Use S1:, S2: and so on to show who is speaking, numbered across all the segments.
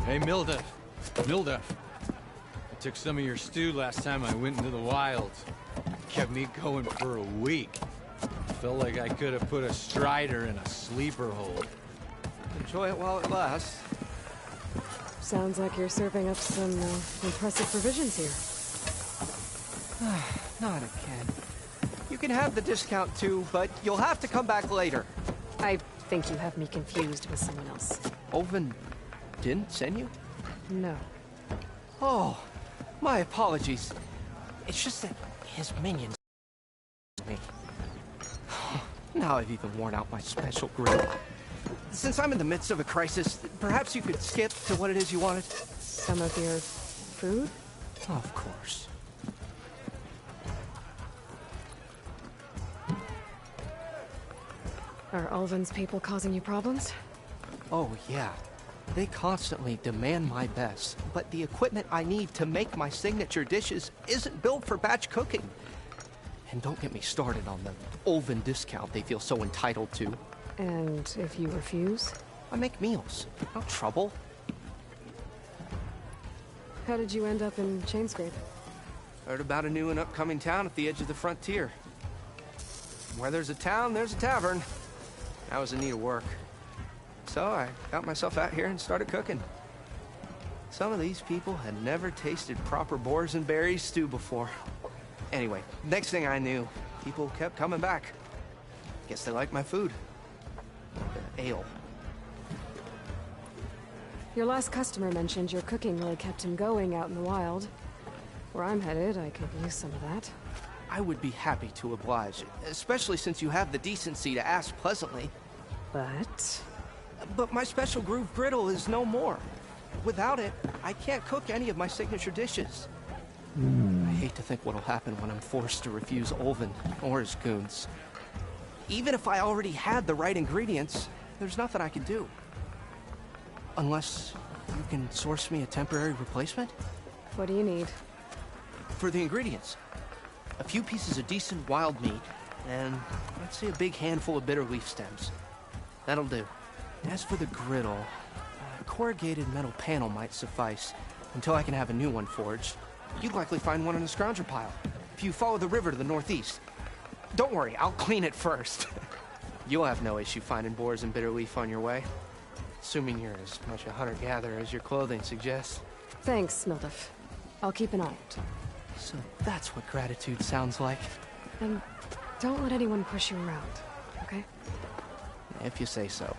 S1: Hey, Mildef. Mildef. I took some of your stew last time I went into the wilds. Kept me going for a week. Felt like I could have put a strider in a sleeper hole.
S2: Enjoy it while it lasts.
S3: Sounds like you're serving up some impressive provisions here.
S2: Not again. You can have the discount too, but you'll have to come back later.
S3: I think you have me confused with someone else.
S2: Oven didn't send you?
S3: No.
S2: Oh, my apologies. It's just that his minions me. Now I've even worn out my special grill. Since I'm in the midst of a crisis, perhaps you could skip to what it is you wanted?
S3: Some of your food?
S2: Of course.
S3: Are Ulvin's people causing you problems?
S2: Oh, yeah. They constantly demand my best, but the equipment I need to make my signature dishes isn't built for batch cooking. And don't get me started on the Ulvin discount they feel so entitled to.
S3: And if you refuse?
S2: I make meals, no trouble.
S3: How did you end up in Chainscrape?
S2: Heard about a new and upcoming town at the edge of the frontier. Where there's a town, there's a tavern. I was in need of work. So I got myself out here and started cooking. Some of these people had never tasted proper boars and berries stew before. Anyway, next thing I knew, people kept coming back. Guess they liked my food. The ale.
S3: Your last customer mentioned your cooking really kept him going out in the wild. Where I'm headed, I could use some of that.
S2: I would be happy to oblige, especially since you have the decency to ask pleasantly. But my special groove griddle is no more. Without it, I can't cook any of my signature dishes. I hate to think what'll happen when I'm forced to refuse Ulvin or his goons. Even if I already had the right ingredients, there's nothing I can do. Unless you can source me a temporary replacement?
S3: What do you need?
S2: For the ingredients, a few pieces of decent wild meat, and let's say a big handful of bitter leaf stems. That'll do. As for the griddle, a corrugated metal panel might suffice until I can have a new one forged. You'd likely find one in the scrounger pile if you follow the river to the northeast. Don't worry, I'll clean it first. You'll have no issue finding boars and bitter leaf on your way. Assuming you're as much a hunter-gatherer as your clothing suggests.
S3: Thanks, Mildef. I'll keep an eye out.
S2: So that's what gratitude sounds like.
S3: And don't let anyone push you around, okay?
S2: If you say so.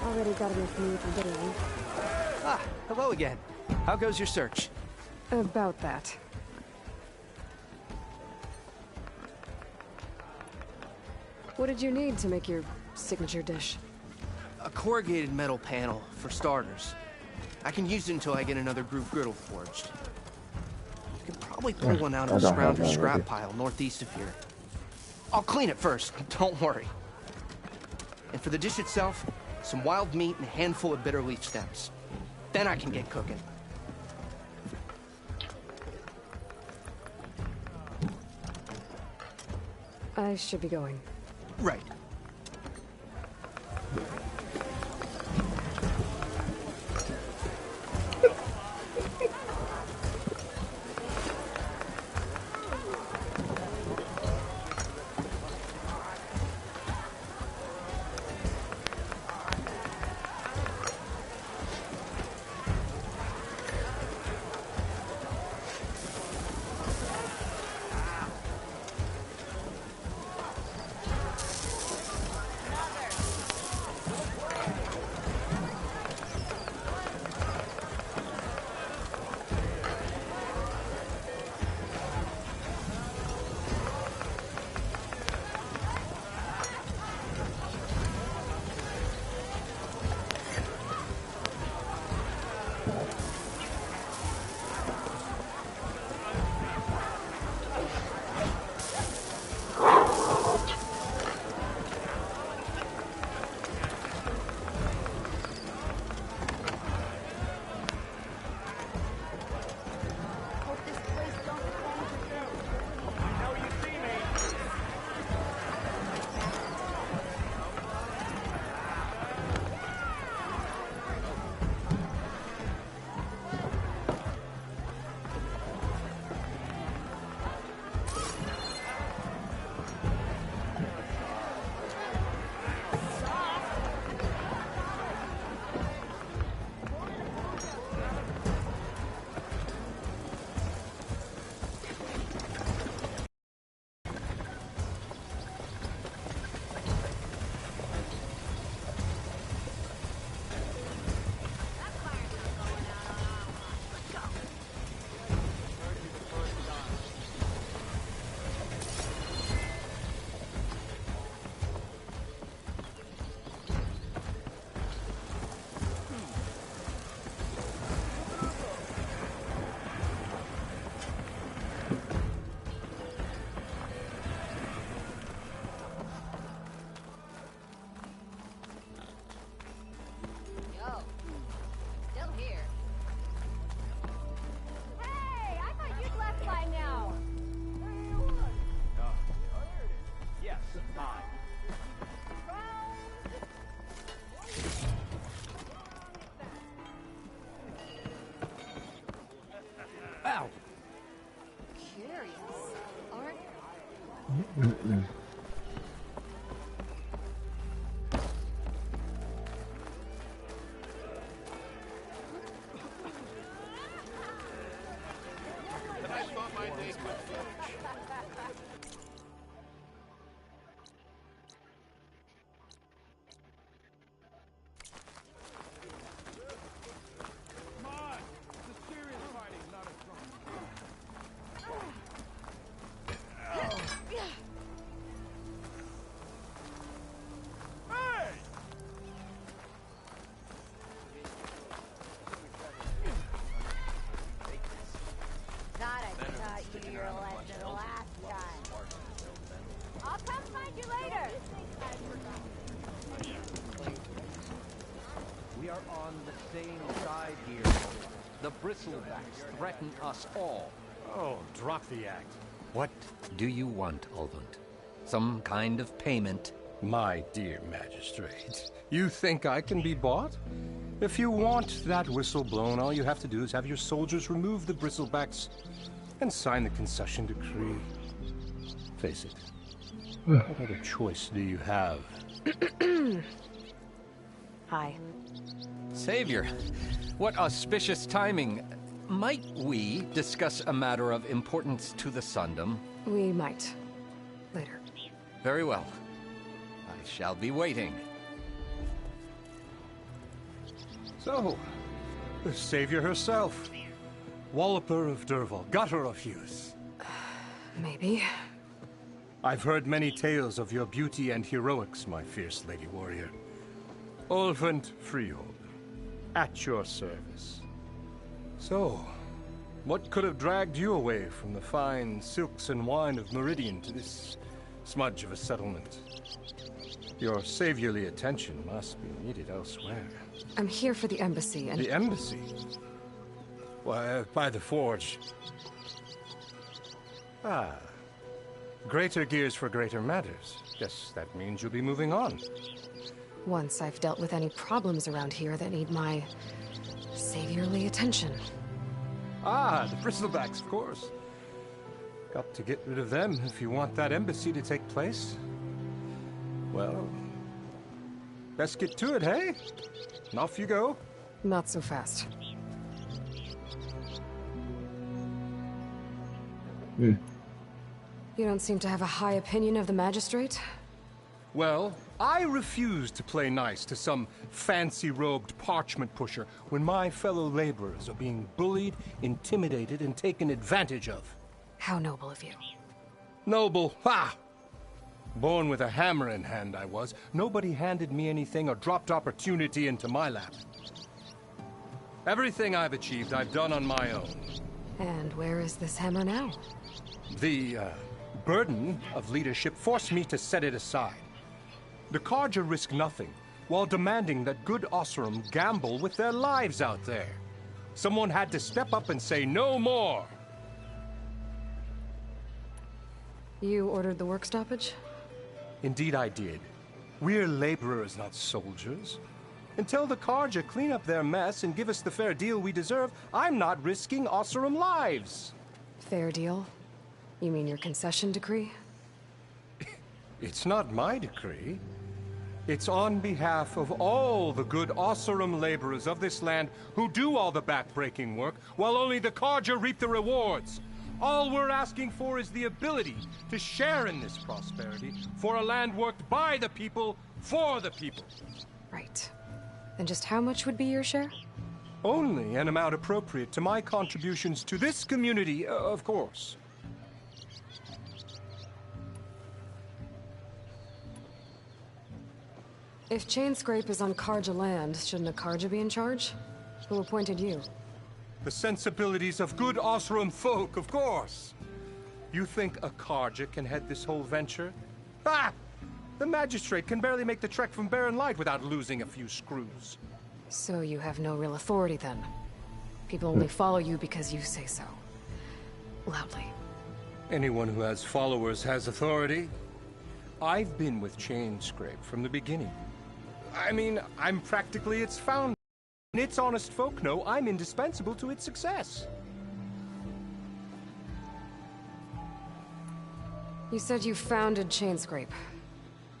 S3: Already got enough for me from Italy.
S2: Ah, hello again. How goes your search?
S3: About that. What did you need to make your signature dish?
S2: A corrugated metal panel, for starters. I can use it until I get another groove griddle forged. You can probably pull one out of a
S4: I don't have
S2: scrounger
S4: that
S2: scrap
S4: ready.
S2: pile northeast of here. I'll clean it first, don't worry. And for the dish itself, some wild meat and a handful of bitter leaf stems. Then I can get cooking.
S3: I should be going.
S2: Right.
S1: Ow!
S5: Curious, aren't Thought I taught you your lesson last time. I'll come find you later.
S6: We are on the same side here. The bristlebacks threaten us all.
S7: Oh, drop the act. What do you want, Ulvund? Some kind of payment?
S8: My dear magistrate, you think I can be bought? If you want that whistle blown, all you have to do is have your soldiers remove the bristlebacks and sign the concession decree. Face it, what other choice do you have?
S3: Hi.
S6: Savior, what auspicious timing. Might we discuss a matter of importance to the Sundom?
S3: We might. Later.
S6: Very well. I shall be waiting.
S8: So, the savior herself. Walloper of Derval, gutter of youth.
S3: Maybe.
S8: I've heard many tales of your beauty and heroics, my fierce lady warrior. Olvent Freehold, at your service. So, what could have dragged you away from the fine silks and wine of Meridian to this smudge of a settlement? Your saviorly attention must be needed elsewhere.
S3: I'm here for the embassy and...
S8: The embassy? Why, by the forge. Ah. Greater gears for greater matters. Guess that means you'll be moving on.
S3: Once I've dealt with any problems around here that need my... saviorly attention.
S8: Ah, the bristlebacks, of course. Got to get rid of them if you want that embassy to take place. Well, best get to it, hey? And off you go.
S3: Not so fast. You don't seem to have a high opinion of the magistrate?
S8: Well, I refuse to play nice to some fancy-robed parchment pusher when my fellow laborers are being bullied, intimidated, and taken advantage of.
S3: How noble of you.
S8: Noble, ha! Born with a hammer in hand, I was. Nobody handed me anything or dropped opportunity into my lap. Everything I've achieved, I've done on my own.
S3: And where is this hammer now?
S8: The, burden of leadership forced me to set it aside. The Carja risk nothing, while demanding that good Osseram gamble with their lives out there. Someone had to step up and say no more.
S3: You ordered the work stoppage?
S8: Indeed I did. We're laborers, not soldiers. Until the Carja clean up their mess and give us the fair deal we deserve, I'm not risking Osseram lives.
S3: Fair deal? You mean your concession decree?
S8: It's not my decree. It's on behalf of all the good Osseram laborers of this land who do all the back-breaking work, while only the Carja reap the rewards. All we're asking for is the ability to share in this prosperity for a land worked by the people, for the people.
S3: Right. And just how much would be your share?
S8: Only an amount appropriate to my contributions to this community, of course.
S3: If Chainscrape is on Carja land, shouldn't a Carja be in charge? Who appointed you?
S8: The sensibilities of good Osseram folk, of course. You think a Carja can head this whole venture? Ah! The magistrate can barely make the trek from Barren Light without losing a few screws.
S3: So you have no real authority then? People only follow you because you say so. Loudly.
S8: Anyone who has followers has authority. I've been with Chainscrape from the beginning. I mean, I'm practically its founder. And its honest folk know I'm indispensable to its success.
S3: You said you founded Chainscrape.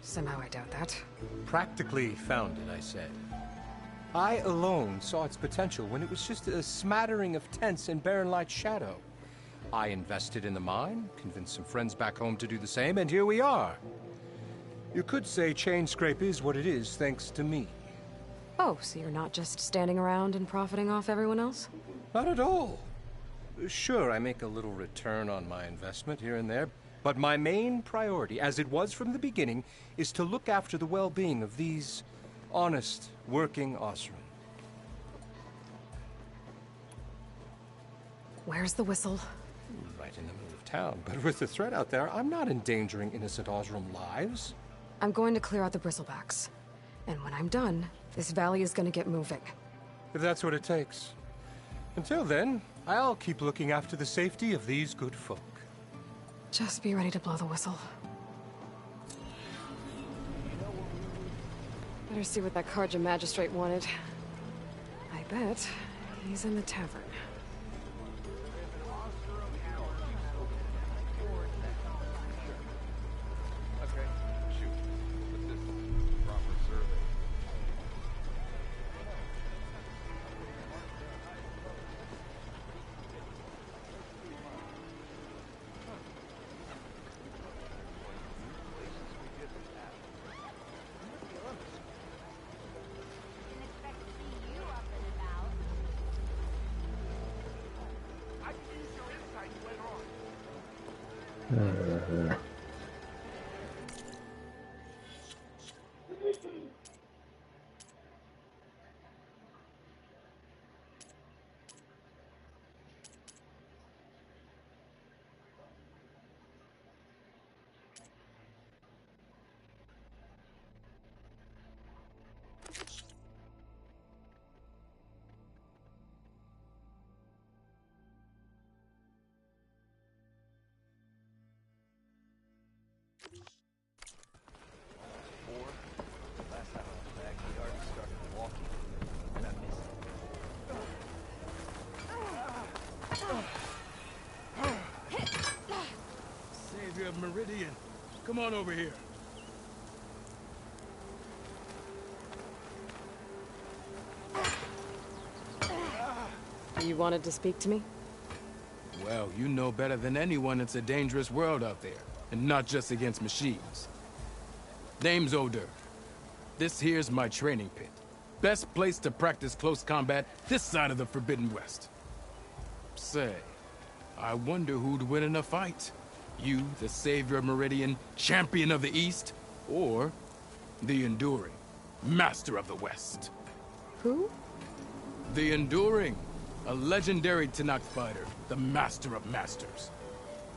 S3: Somehow I doubt that.
S8: Practically founded, I said. I alone saw its potential when it was just a smattering of tents in Barren Light's shadow. I invested in the mine, convinced some friends back home to do the same, and here we are. You could say Chainscrape is what it is thanks to me.
S3: Oh, so you're not just standing around and profiting off everyone else?
S8: Not at all. Sure, I make a little return on my investment here and there, but my main priority, as it was from the beginning, is to look after the well-being of these honest, working Osseram.
S3: Where's the whistle?
S8: Right in the middle of town, but with the threat out there, I'm not endangering innocent Osseram lives.
S3: I'm going to clear out the bristlebacks. And when I'm done, this valley is going to get moving.
S8: If that's what it takes. Until then, I'll keep looking after the safety of these good folk.
S3: Just be ready to blow the whistle. Better see what that Carja magistrate wanted. I bet he's in the tavern.
S1: Savior of Meridian, come on over here.
S3: You wanted to speak to me?
S1: Well, you know better than anyone it's a dangerous world out there, and not just against machines. Name's Oder. This here's my training pit. Best place to practice close combat this side of the Forbidden West. Say, I wonder who'd win in a fight. You, the Savior of Meridian, Champion of the East, or the Enduring, Master of the West.
S3: Who?
S1: The Enduring, a legendary Tenakth fighter, the Master of Masters.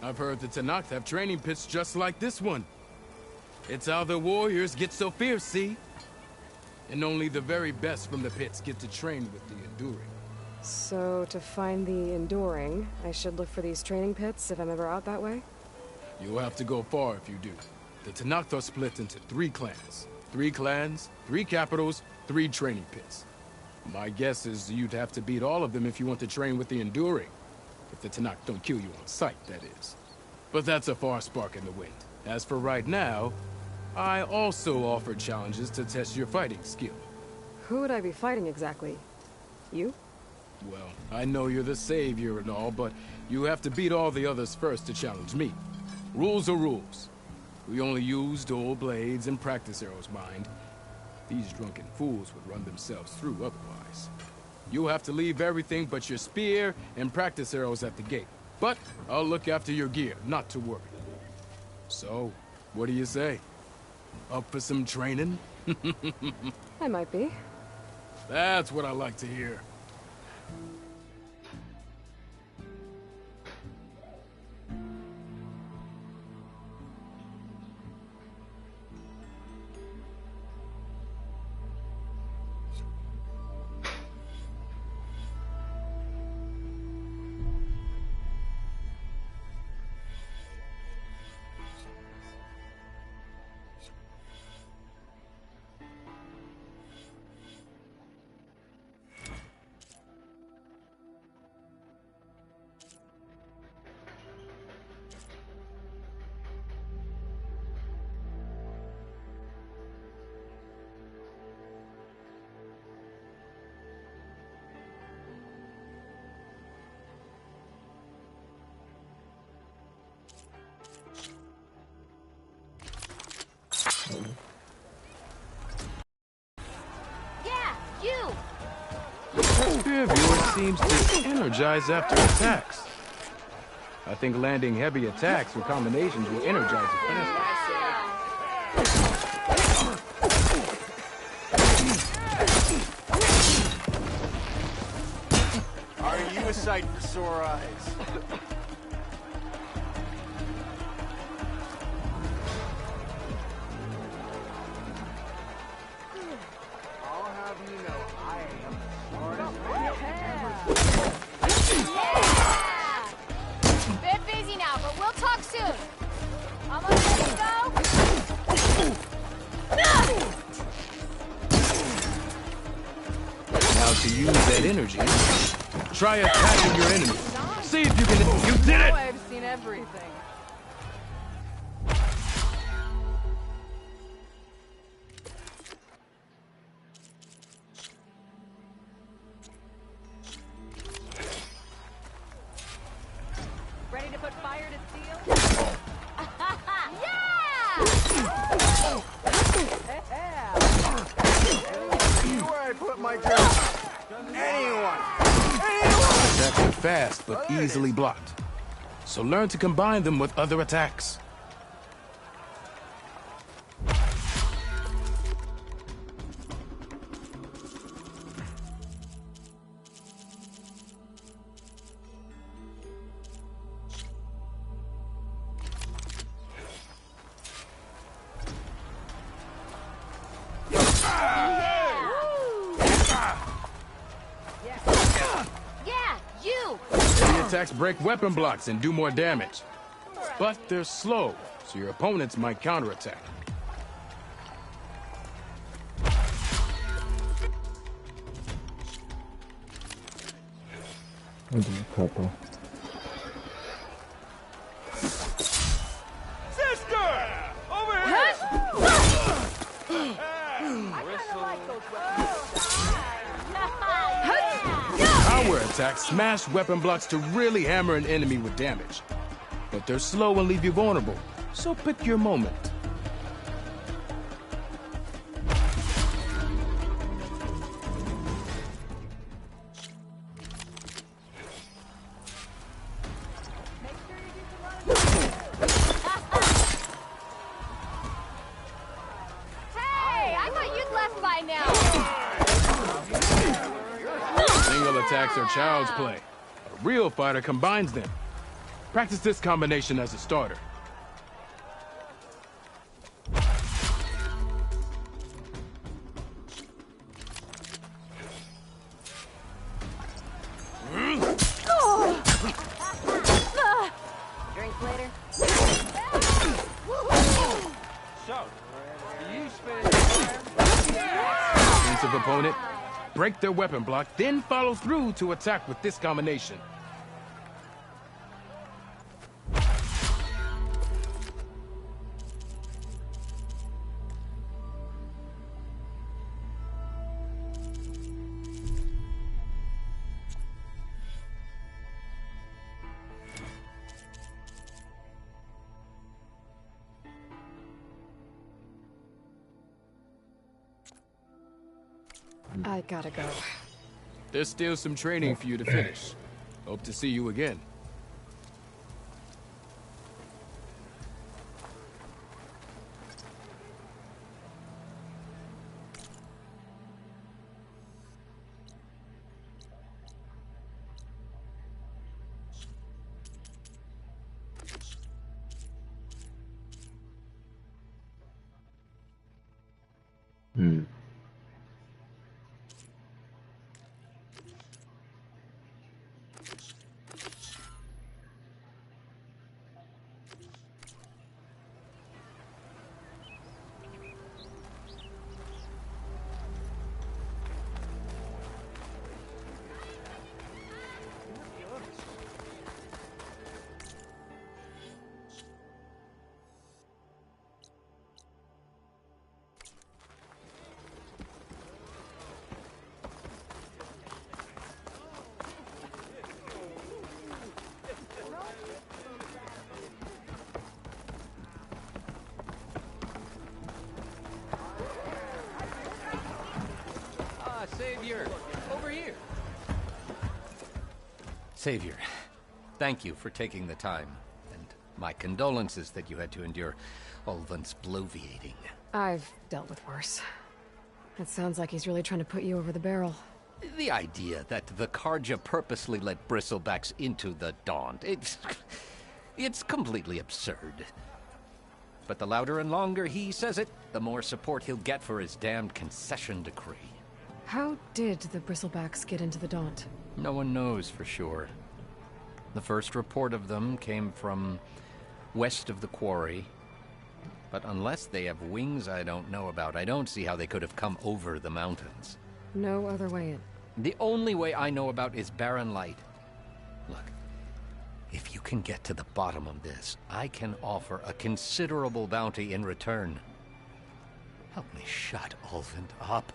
S1: I've heard the Tenakth have training pits just like this one. It's how the warriors get so fierce, see? And only the very best from the pits get to train with the Enduring.
S3: So, to find the Enduring, I should look for these training pits if I'm ever out that way?
S1: You'll have to go far if you do. The Tenakth are split into 3 clans. 3 clans, 3 capitals, 3 training pits. My guess is you'd have to beat all of them if you want to train with the Enduring. If the Tenakth don't kill you on sight, that is. But that's a far spark in the wind. As for right now, I also offer challenges to test your fighting skill.
S3: Who would I be fighting exactly? You?
S1: Well, I know you're the savior and all, but you have to beat all the others first to challenge me. Rules are rules. We only use dual blades and practice arrows, mind. These drunken fools would run themselves through otherwise. You'll have to leave everything but your spear and practice arrows at the gate. But I'll look after your gear, not to worry. So, what do you say? Up for some training?
S3: I might be.
S1: That's what I like to hear.
S5: Yeah, you!
S1: Your viewer seems to energize after attacks. I think landing heavy attacks or combinations will energize it faster.
S4: Are you a sight for sore eyes? I'll have you know, I am smart as
S5: Bit busy now, but we'll talk soon. Almost ready to go?
S1: Now to use that energy, try attacking your enemy. See if you can. You did it!
S9: I've seen everything. Ready to put fire to steel?
S4: See where I put my dress? Anyone!
S1: Attacks are fast, but easily blocked.
S10: so learn to combine them with other attacks. Attacks break weapon blocks and do more damage. But they're slow, so your opponents might counterattack.
S11: Couple.
S10: Sister! Over here! Power attacks smash weapon blocks to really hammer an enemy with damage. But they're slow and leave you vulnerable, so pick your moment.
S5: Hey, I thought you'd left by now.
S10: Single attacks are child's play. A real fighter combines them. Practice this combination as a starter.
S5: Drink later.
S10: Offensive opponent, break their weapon block, then follow through to attack with this combination.
S3: I gotta go.
S10: There's still some training for you to finish. Hope to see you again.
S6: Savior, over here. Savior, thank you for taking the time, and my condolences that you had to endure Ulvund's bloviating.
S3: I've dealt with worse. It sounds like he's really trying to put you over the barrel.
S6: The idea that the Karja purposely let bristlebacks into the Daunt, it's completely absurd. But the louder and longer he says it, the more support he'll get for his damned concession decree.
S3: How did the bristlebacks get into the Daunt?
S6: No one knows for sure. The first report of them came from west of the quarry. But unless they have wings I don't know about, I don't see how they could have come over the mountains.
S3: No other way in.
S6: The only way I know about is barren light. Look, if you can get to the bottom of this, I can offer a considerable bounty in return. Help me shut Ulvund up.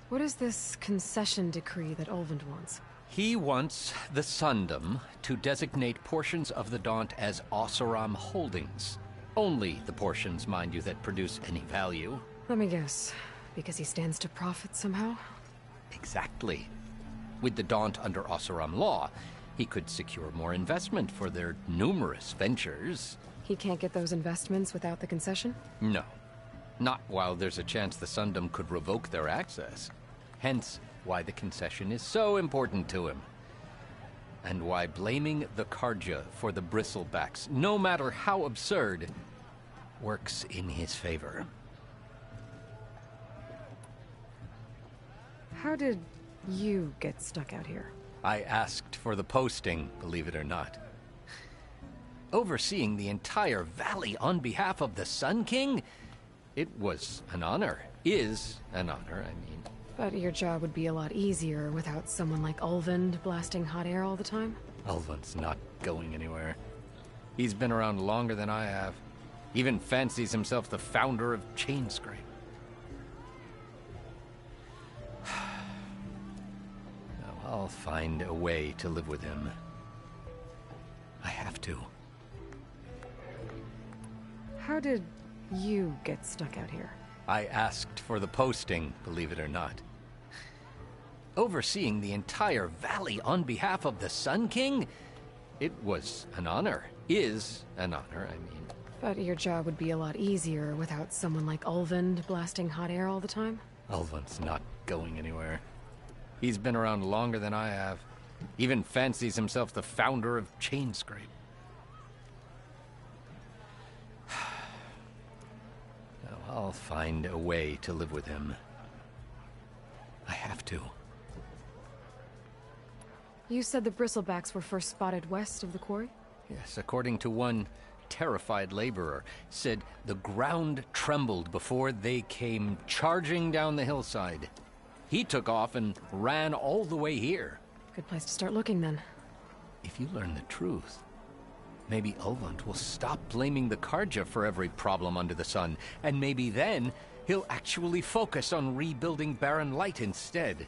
S3: What is this concession decree that Ulvund wants?
S6: He wants the Sundom to designate portions of the Daunt as Oseram holdings. Only the portions, mind you, that produce any value.
S3: Let me guess. Because he stands to profit somehow?
S6: Exactly. With the Daunt under Oseram law, he could secure more investment for their numerous ventures.
S3: He can't get those investments without the concession?
S6: No. Not while there's a chance the Sundom could revoke their access. Hence, why the concession is so important to him. And why blaming the Karja for the bristlebacks, no matter how absurd, works in his favor.
S3: How did you get stuck out here?
S6: I asked for the posting, believe it or not. Overseeing the entire valley on behalf of the Sun King? It was an honor. Is an honor, I mean.
S3: But your job would be a lot easier without someone like Ulvund blasting hot air all the time?
S6: Ulvund's not going anywhere. He's been around longer than I have. Even fancies himself the founder of Chainscrape. No, I'll find a way to live with him. I have to.
S3: How did you get stuck out here?
S6: I asked for the posting, believe it or not. Overseeing the entire valley on behalf of the Sun King? It was an honor. Is an honor, I mean.
S3: But your job would be a lot easier without someone like Ulvund blasting hot air all the time?
S6: Ulvund's not going anywhere. He's been around longer than I have. Even fancies himself the founder of Chainscrape. No, I'll find a way to live with him. I have to.
S3: You said the bristlebacks were first spotted west of the quarry?
S6: Yes, according to one terrified laborer, said the ground trembled before they came charging down the hillside. He took off and ran all the way here.
S3: Good place to start looking, then.
S6: If you learn the truth, maybe Ulvund will stop blaming the Karja for every problem under the sun, and maybe then he'll actually focus on rebuilding Barren Light instead.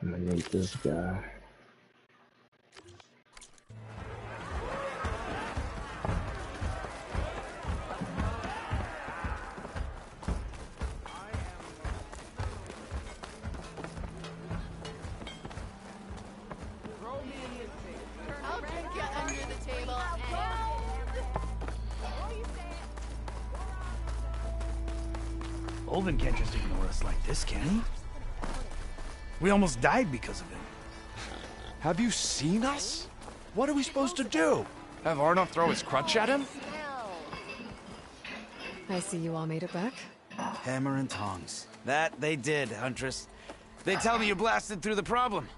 S11: I'm gonna need this guy.
S9: I'll kick you under the table
S12: Ulvund can't just ignore us like this, can he? We almost died because of him.
S13: Have you seen us? What are we supposed to do? Have Arno throw his crutch at him?
S3: I see you all made it back.
S14: Hammer and tongs. That they did, Huntress. They tell me you blasted through the problem.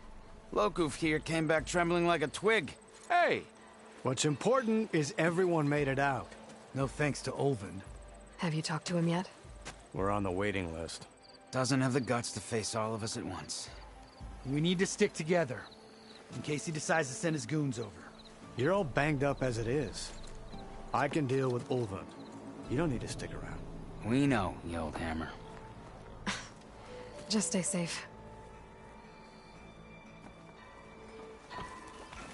S14: Lokuf here came back trembling like a twig. Hey!
S12: What's important is everyone made it out. No thanks to Ulvund.
S3: Have you talked to him yet?
S13: We're on the waiting list.
S14: Doesn't have the guts to face all of us at once.
S12: We need to stick together, in case he decides to send his goons over. You're all banged up as it is. I can deal with Ulvund. You don't need to stick around.
S14: We know, you old hammer.
S3: Just stay safe.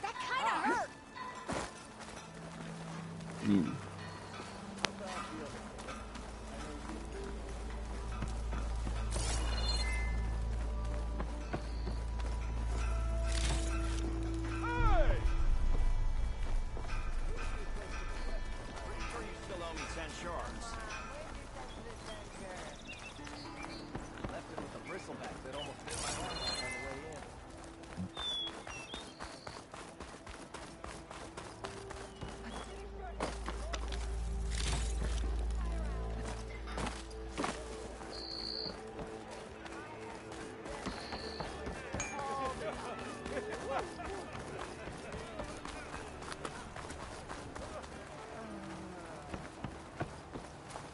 S5: That kinda hurt.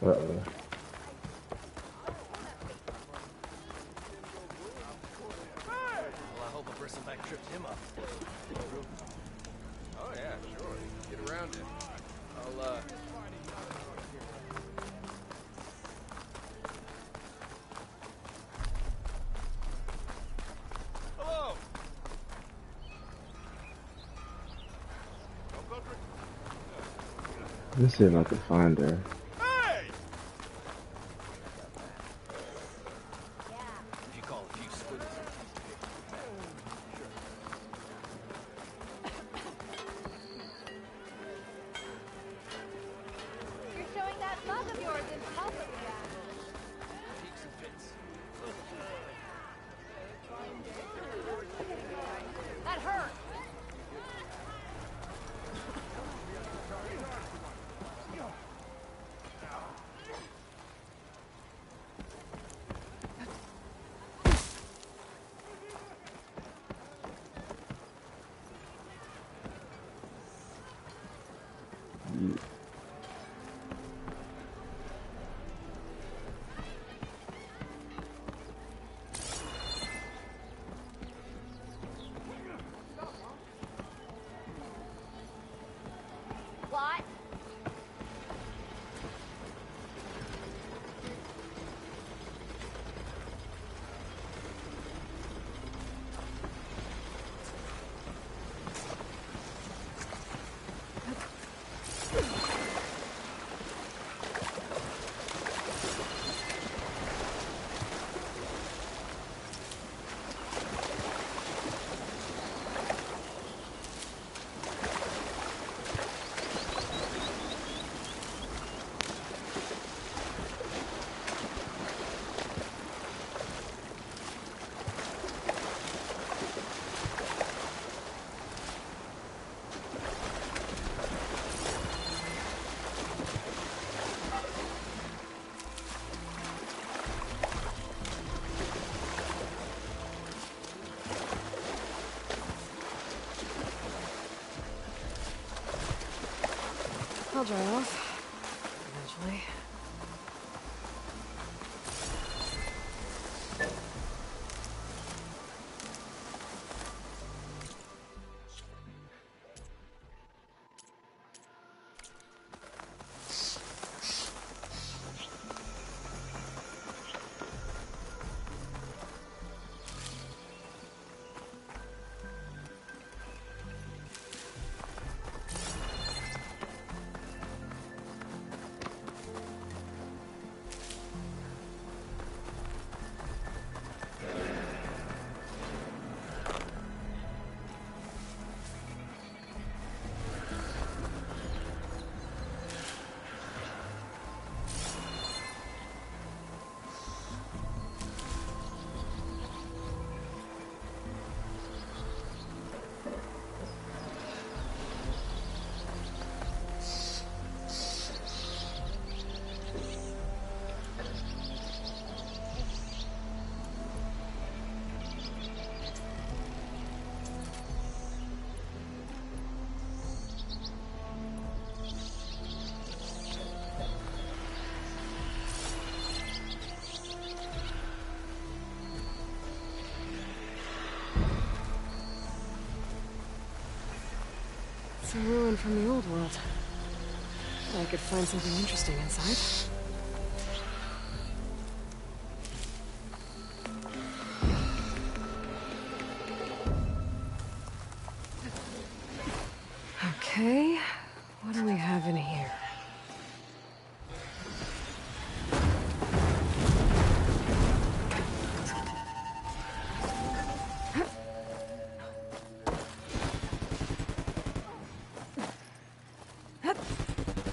S11: Uh-oh.
S10: trips him up.
S15: Oh yeah, sure. Get around it. I'll Hello.
S11: Let's see if I can find her.
S10: If you call a few squiggles.
S5: You're showing that mug of yours in public again.
S10: Peaks and fits.
S5: That hurt. What?
S3: I'll dry off. Eventually. It's a ruin from the old world. I could find something interesting inside. Okay, what do we have in here?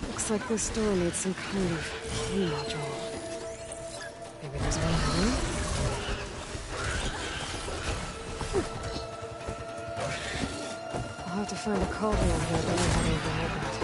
S3: Looks like this door needs some kind of key module. Maybe there's one here? I'll have to find a cauldron on here, but I don't have any vibrant.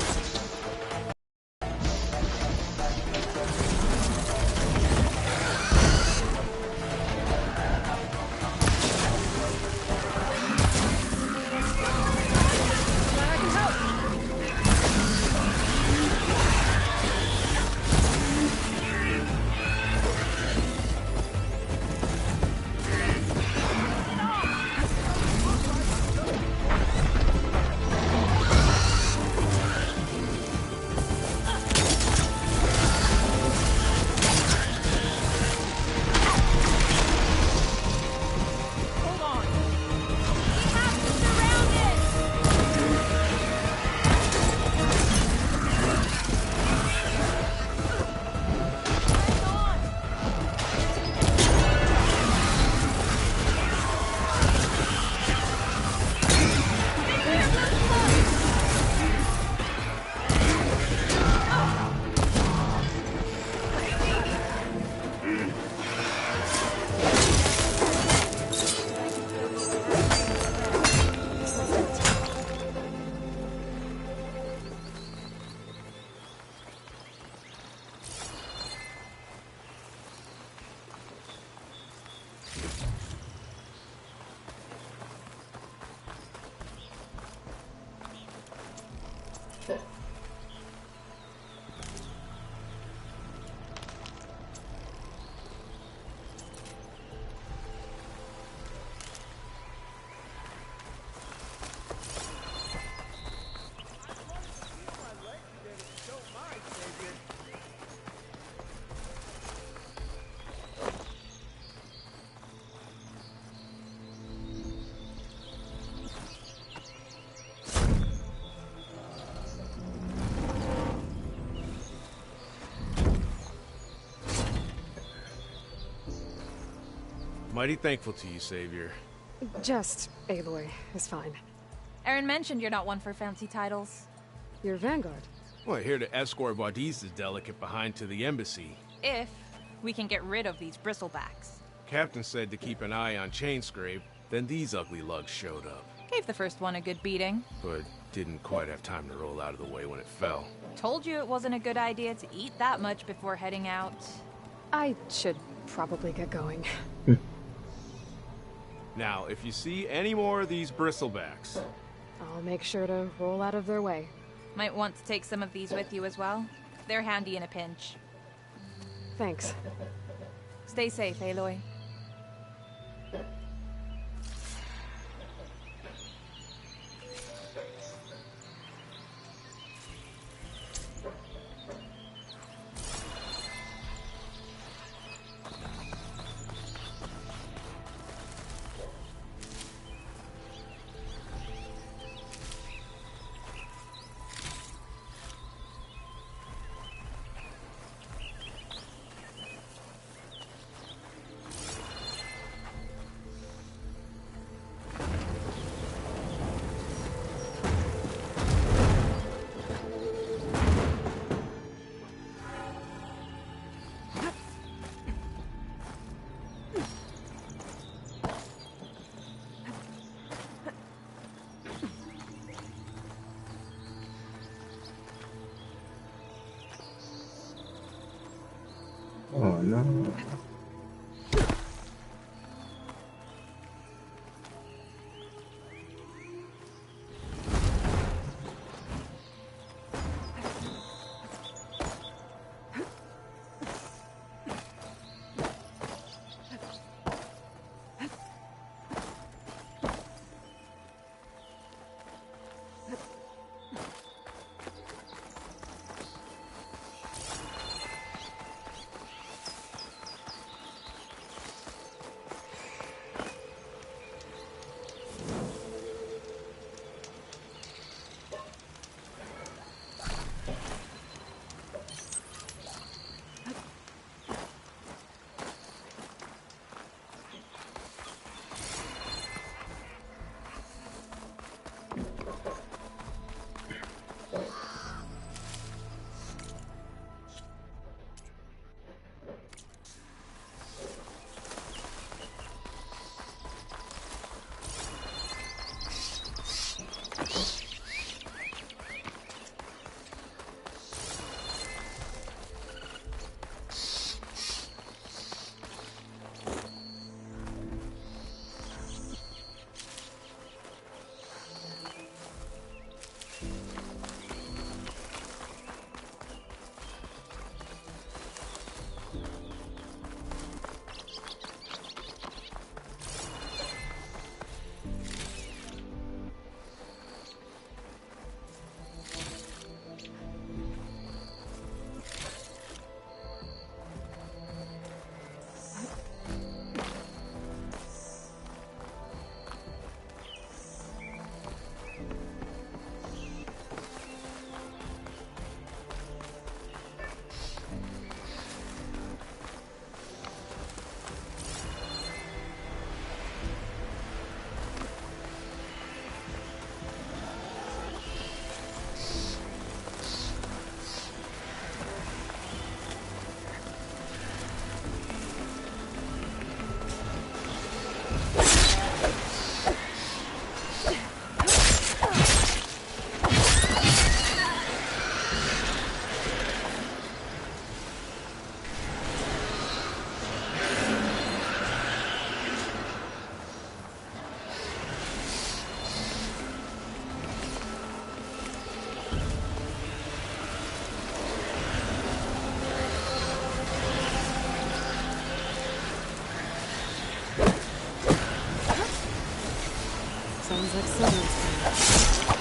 S15: Mighty thankful to you, Savior.
S3: Just Aloy is fine.
S16: Aaron mentioned you're not one for fancy titles.
S3: You're Vanguard.
S15: Well, here to escort Wadiz's delicate behind to the embassy.
S16: If we can get rid of these bristlebacks.
S15: Captain said to keep an eye on Chainscrape, then these ugly lugs showed up.
S16: Gave the first one a good beating.
S15: But didn't quite have time to roll out of the way when it fell.
S16: Told you it wasn't a good idea to eat that much before heading out.
S3: I should probably get going.
S15: Now, if you see any more of these bristlebacks...
S3: I'll make sure to roll out of their way.
S16: Might want to take some of these with you as well. They're handy in a pinch.
S3: Thanks.
S16: Stay safe, Aloy.
S11: Oh no.
S3: Sounds like someone's coming.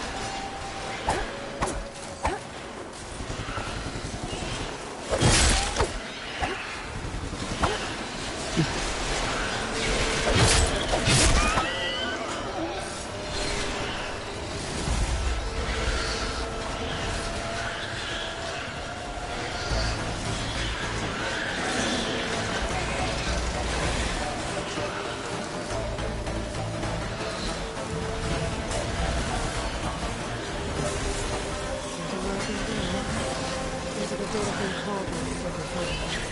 S3: Don't call me looking for.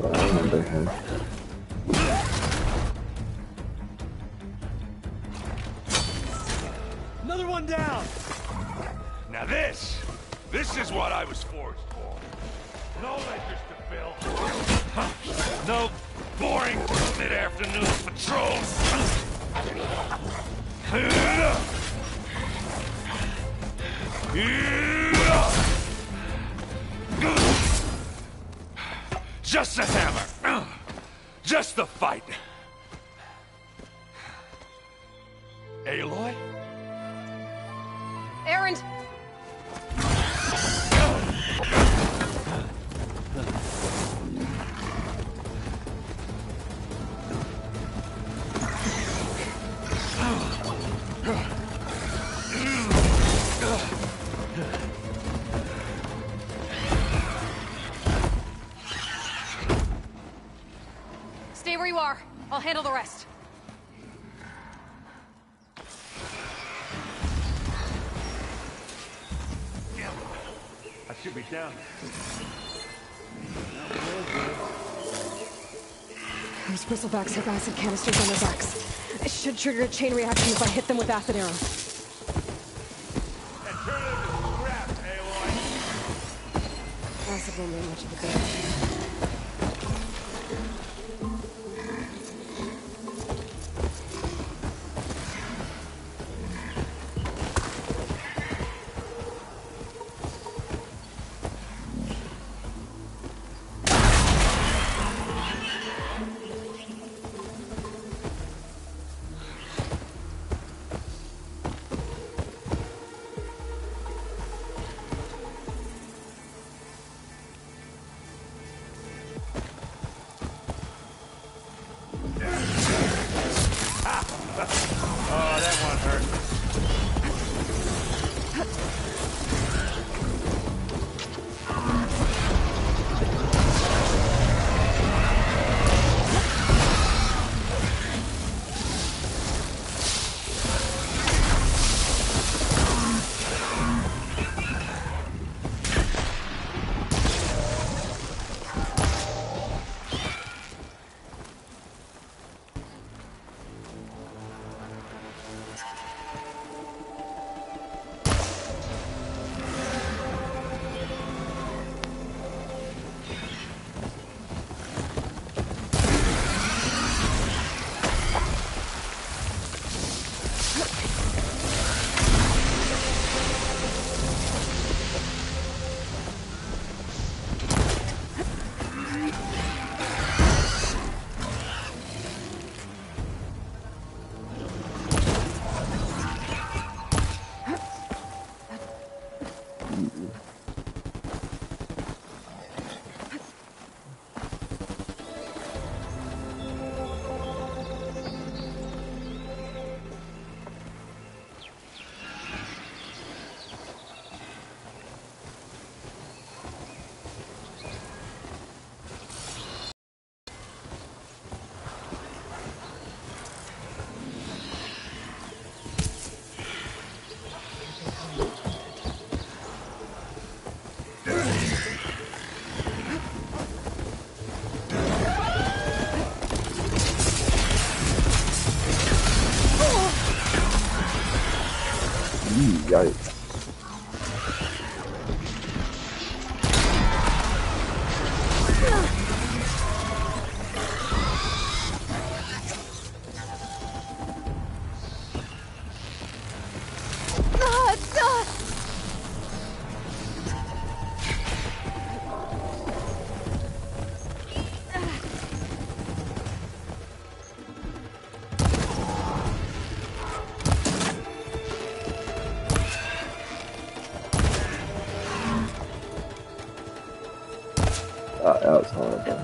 S11: I remember him.
S12: Another one down!
S17: Now this is what I was forged for. No ledgers to fill. No boring mid-afternoon patrols. Just a hammer. Just the fight. Aloy?
S3: Errand! Stay where you are. I'll handle the rest.
S17: I should be down.
S3: Those bristlebacks have acid canisters on their backs. It should trigger a chain reaction if I hit them with acid arrows.
S17: And turn it into scrap, Aloy.
S3: Acid won't make much of a difference.
S17: Oh, that one hurt.
S11: Yikes. That was horrible.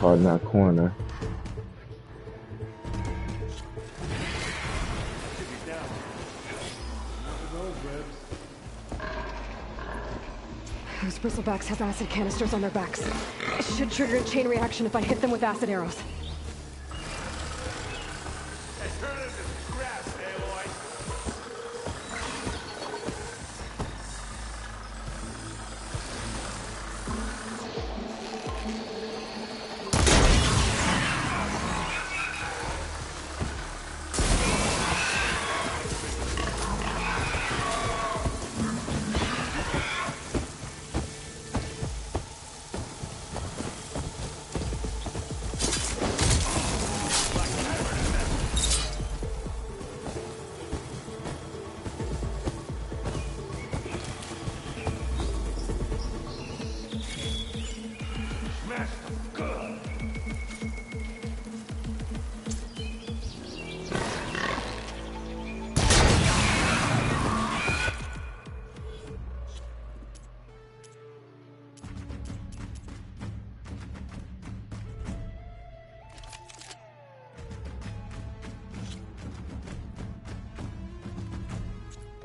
S11: caught in that corner.
S3: Those bristlebacks have acid canisters on their backs. It should trigger a chain reaction if I hit them with acid arrows.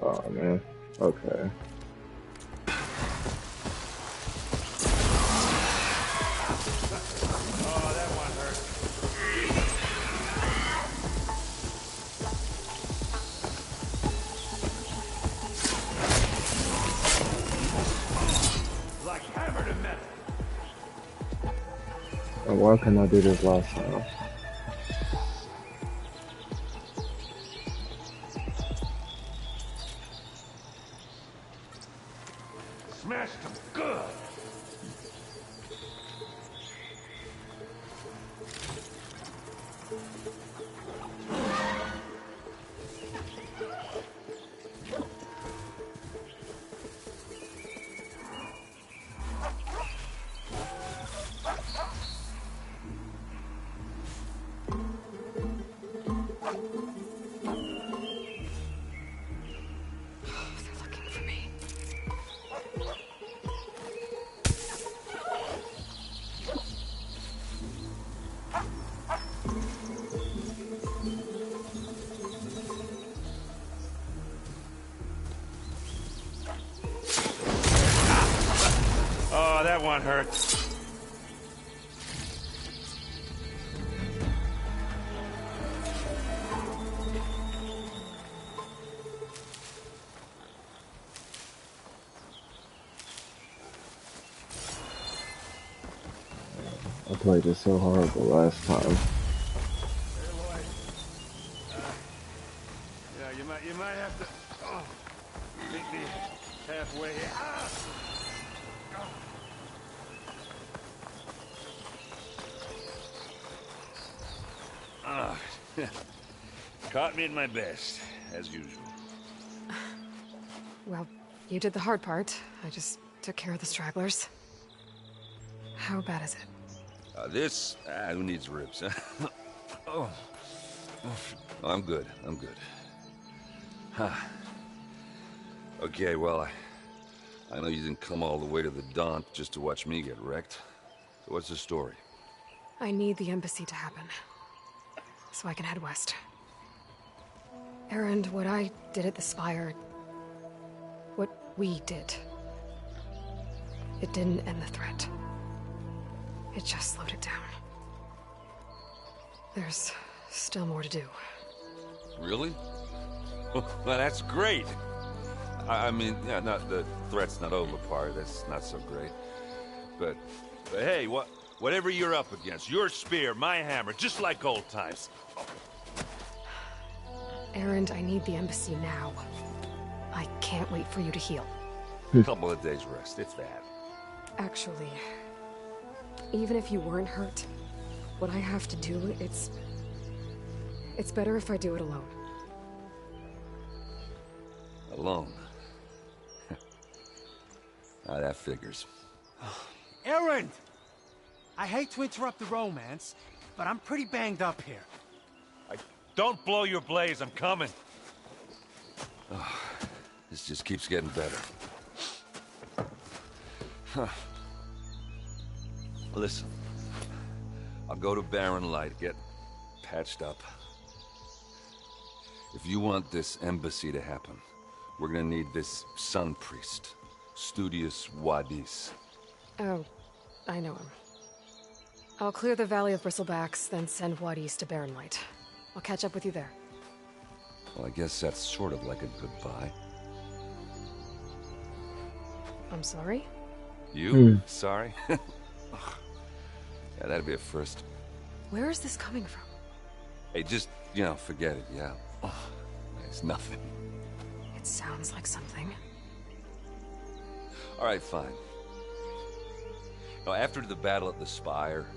S11: Oh man. Okay.
S17: Oh, that one hurt. Like hammer to metal.
S11: And why couldn't I do this last time?
S17: Smashed them good. Oh, that one hurt.
S11: I played this so horrible last time.
S17: Yeah, you might have to meet me halfway. Caught me at my best, as usual.
S3: Well, you did the hard part. I just took care of the stragglers. How bad is it?
S18: This? Who needs ribs, huh? Oh. I'm good. I'm good. Huh. Okay, well, I know you didn't come all the way to the Daunt just to watch me get wrecked. So what's the story?
S3: I need the embassy to happen, so I can head west. Erend, what I did at the Spire... what we did... it didn't end the threat. It just slowed it down. There's still more to do.
S18: Really? Well, that's great. I mean, yeah, not the threat's not over part. That's not so great. But hey, whatever you're up against, your spear, my hammer, just like old times.
S3: Erend, I need the embassy now. I can't wait for you to heal.
S18: A couple of days rest, if that.
S3: Actually, even if you weren't hurt, what I have to do, it's better if I do it alone.
S18: Alone? That figures.
S12: Erend! I hate to interrupt the romance, but I'm pretty banged up here.
S17: Don't blow your blaze, I'm coming.
S18: Oh, this just keeps getting better. Huh. Listen, I'll go to Barren Light, get patched up. If you want this embassy to happen, we're gonna need this sun priest, Studius Wadis.
S3: Oh, I know him. I'll clear the Valley of Bristlebacks, then send Wadis to Barren Light. I'll catch up with you there.
S18: Well, I guess that's sort of like a goodbye.
S3: I'm sorry?
S18: You? Sorry? Yeah, that'd be a first.
S3: Where is this coming from?
S18: Hey, just, forget it, yeah. It's nothing.
S3: It sounds like something.
S18: All right, fine. Now, after the battle at the Spire,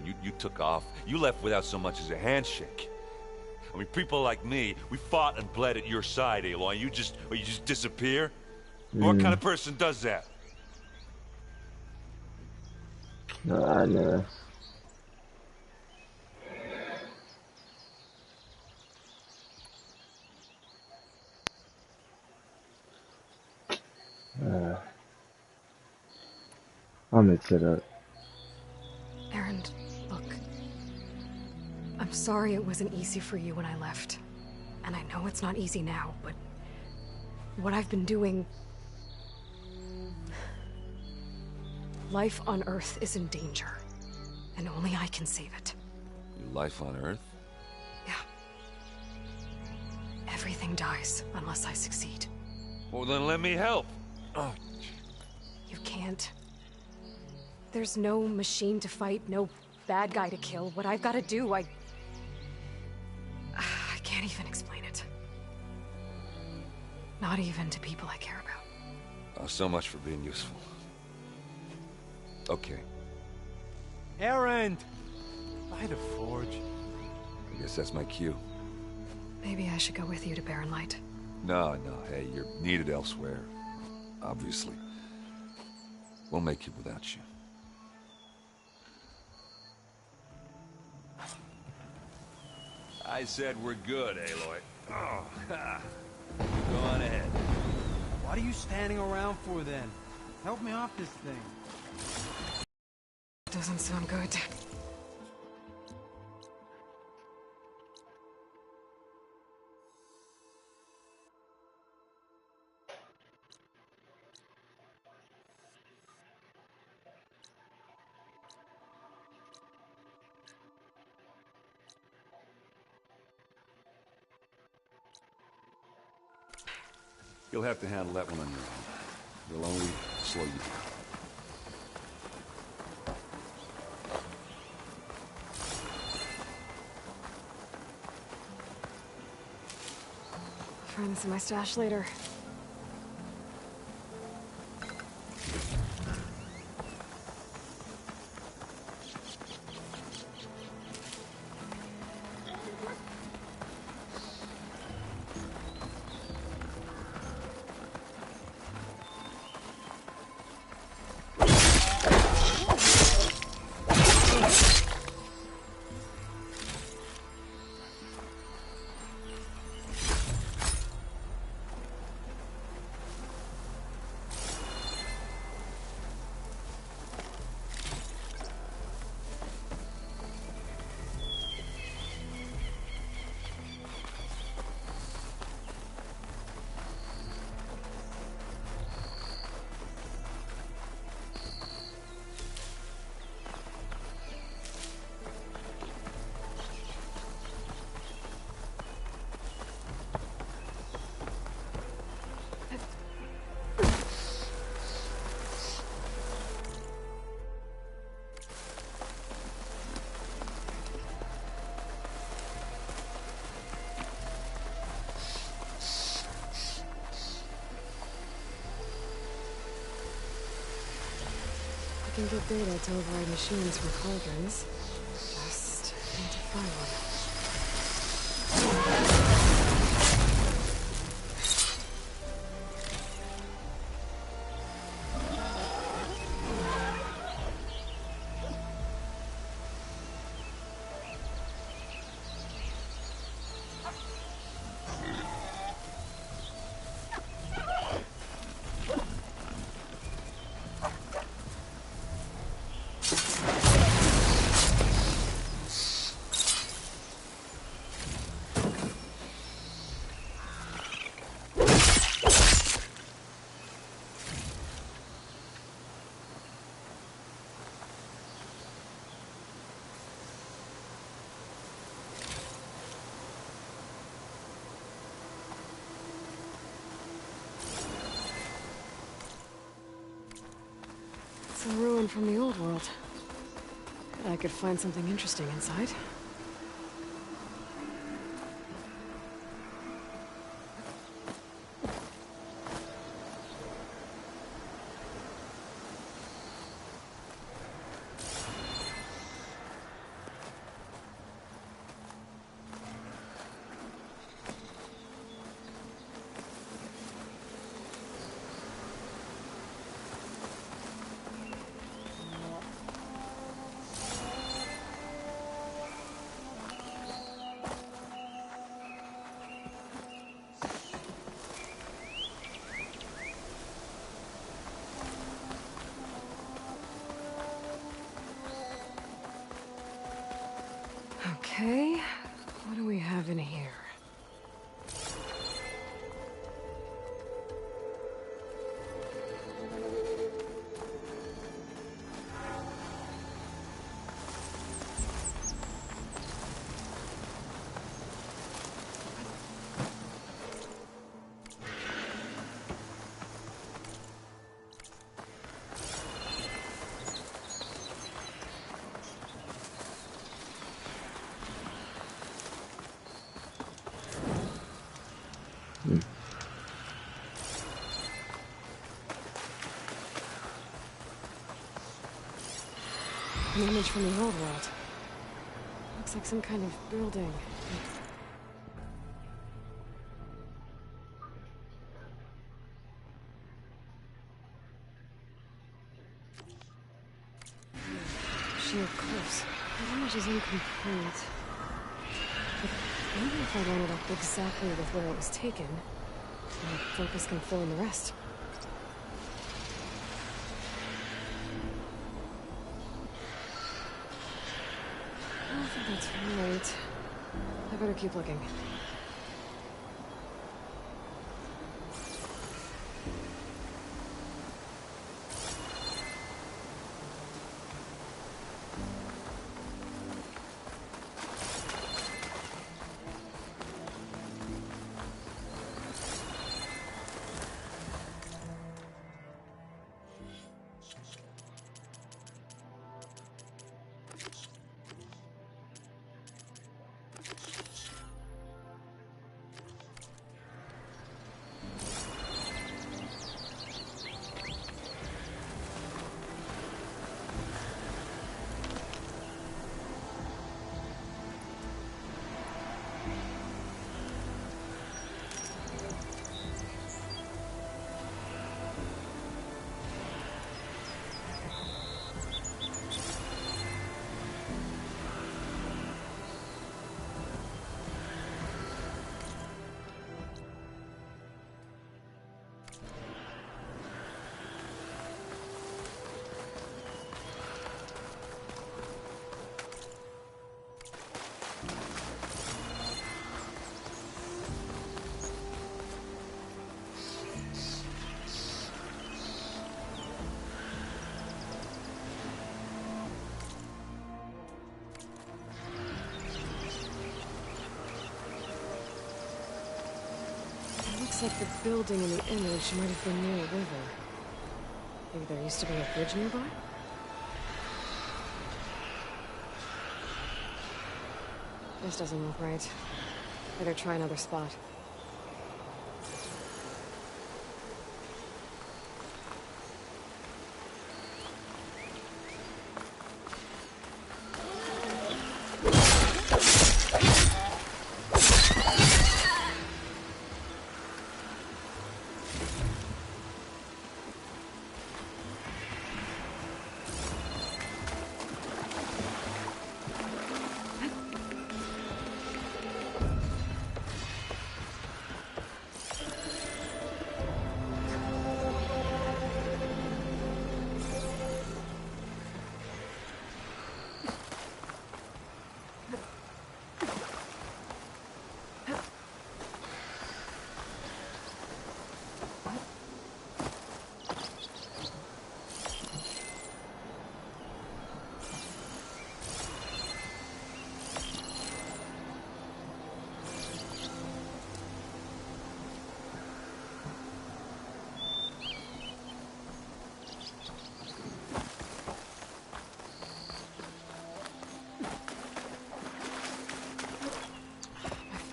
S18: you took off. You left without so much as a handshake. I mean, people like me, we fought and bled at your side, Aloy. You just disappear? What kind of person does that?
S11: I know. I'll mix it up.
S3: Aaron, look. I'm sorry it wasn't easy for you when I left. And I know it's not easy now, but what I've been doing... Life on Earth is in danger, and only I can save it.
S18: Your life on Earth?
S3: Yeah. Everything dies unless I succeed.
S18: Well, then let me help. Oh.
S3: You can't. There's no machine to fight, no bad guy to kill. What I've got to do, I can't even explain it. Not even to people I care about.
S18: Oh, so much for being useful. Okay.
S12: Aaron! By the forge.
S18: I guess that's my cue.
S3: Maybe I should go with you to Barren Light.
S18: No, hey, you're needed elsewhere. Obviously. We'll make it without you. I said we're good, Aloy. Oh, ha. Go on ahead.
S12: What are you standing around for then? Help me off this thing.
S3: Doesn't sound good.
S18: You'll have to handle that one on your own. We'll only slow you down.
S3: I'll find this in my stash later. I can get data to override machines from cauldrons. Just need to find one. It's a ruin from the old world. Bet I could find something interesting inside. Okay, what do we have in here? An image from the old world. Looks like some kind of building. Sheer cliffs. The image is incomplete. But maybe if I line it up exactly with where it was taken, my focus can fill in the rest. I don't think that's right. I better keep looking. Looks like the building in the image might have been near a river. Maybe there used to be a bridge nearby? This doesn't look right. Better try another spot.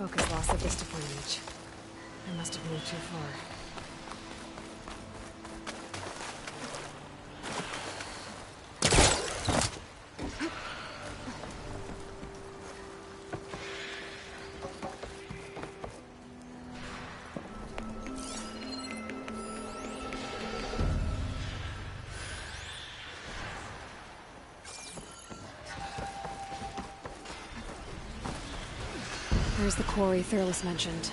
S3: focus loss at this point each. I must have moved too far. There's the quarry Thurles mentioned.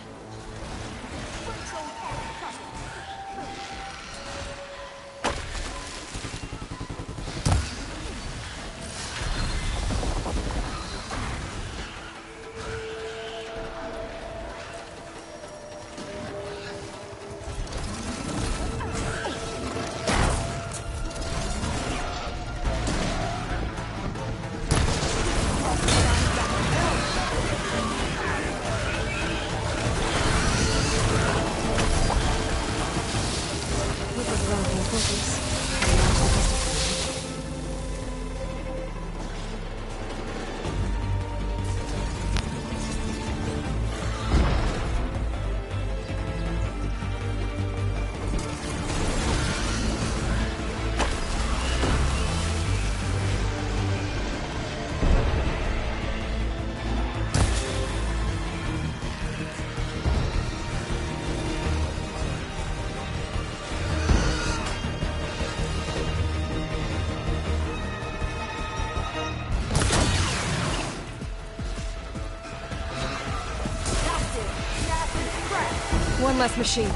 S3: One less machine.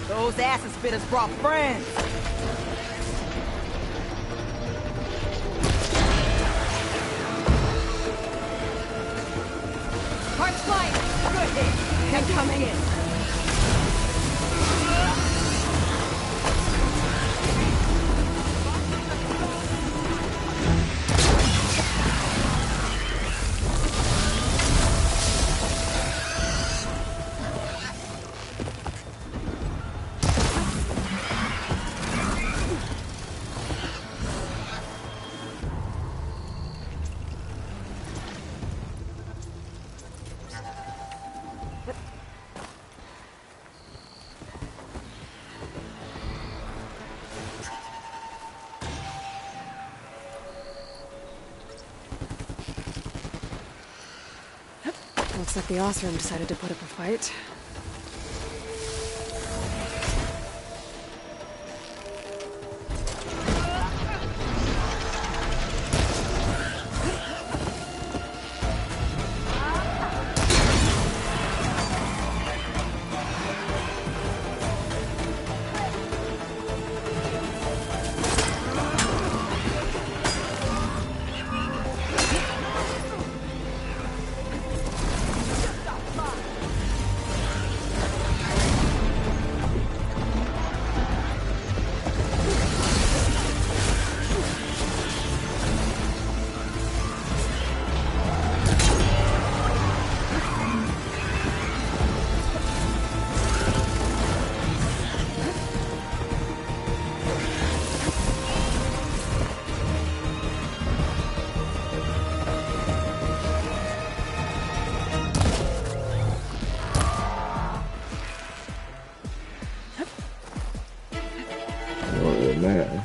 S19: Those acid spitters brought friends. Heart's flying. Good hit. Kept coming in.
S3: Looks like the Oseram decided to put up a fight.
S11: Man.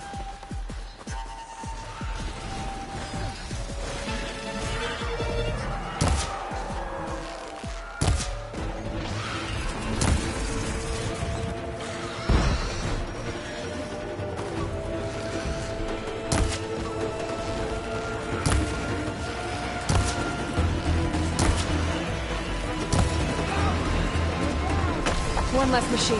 S3: One less machine.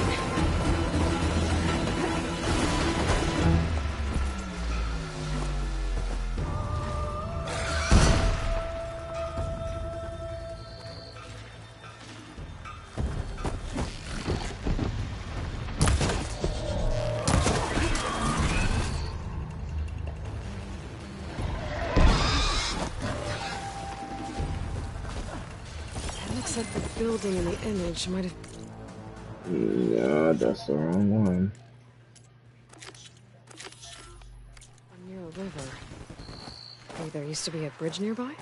S3: Looks like the building in the image might have...
S11: No, that's the wrong one.
S3: there used to be a bridge nearby?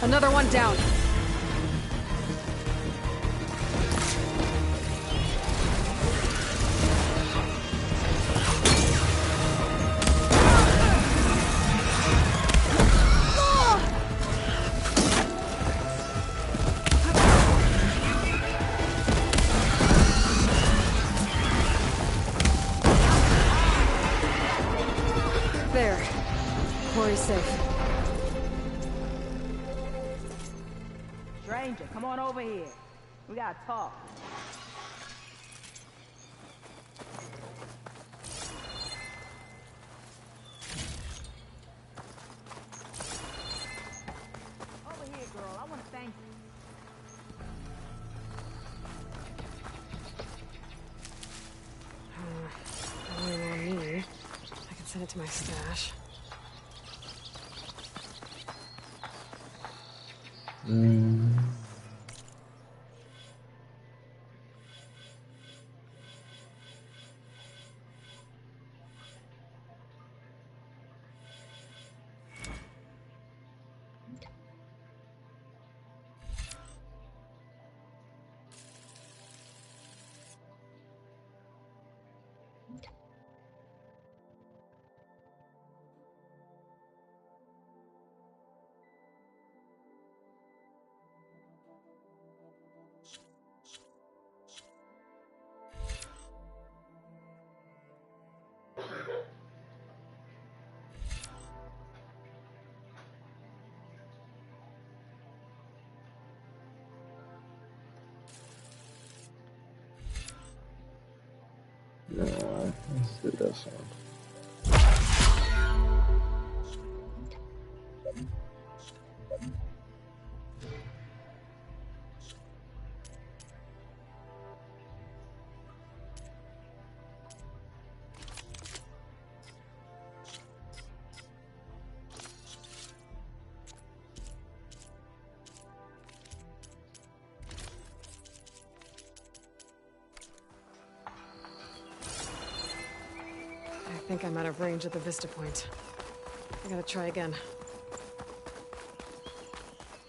S3: Another one down. There. Quarry's safe.
S19: Stranger, come on over here. We gotta talk. Over here, girl. I want to thank you.
S3: Only on me. I can send it to my stash.
S11: Nah, let's do this one.
S3: I think I'm out of range at the vista point. I gotta try again.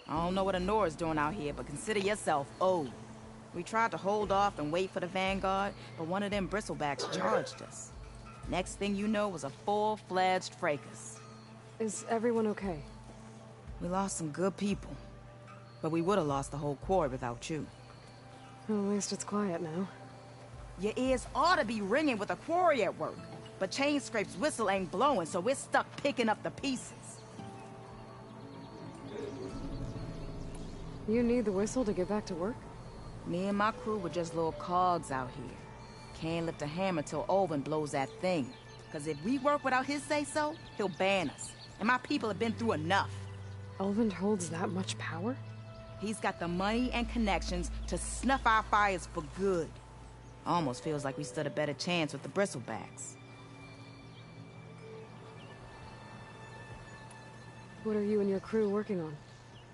S19: I don't know what Honora's doing out here, but consider yourself old. We tried to hold off and wait for the Vanguard, but one of them bristlebacks charged us. Next thing you know was a full-fledged fracas.
S3: Is everyone okay?
S19: We lost some good people, but we would have lost the whole quarry without you.
S3: Well, at least it's quiet now.
S19: Your ears ought to be ringing with a quarry at work, but Chainscrape's whistle ain't blowing, so we're stuck picking up the pieces.
S3: You need the whistle to get back to work?
S19: Me and my crew were just little cogs out here. Can't lift a hammer till Olvin blows that thing. Cause if we work without his say-so, he'll ban us. And my people have been through enough.
S3: Olvin holds that much power?
S19: He's got the money and connections to snuff our fires for good. Almost feels like we stood a better chance with the bristlebacks.
S3: What are you and your crew working on?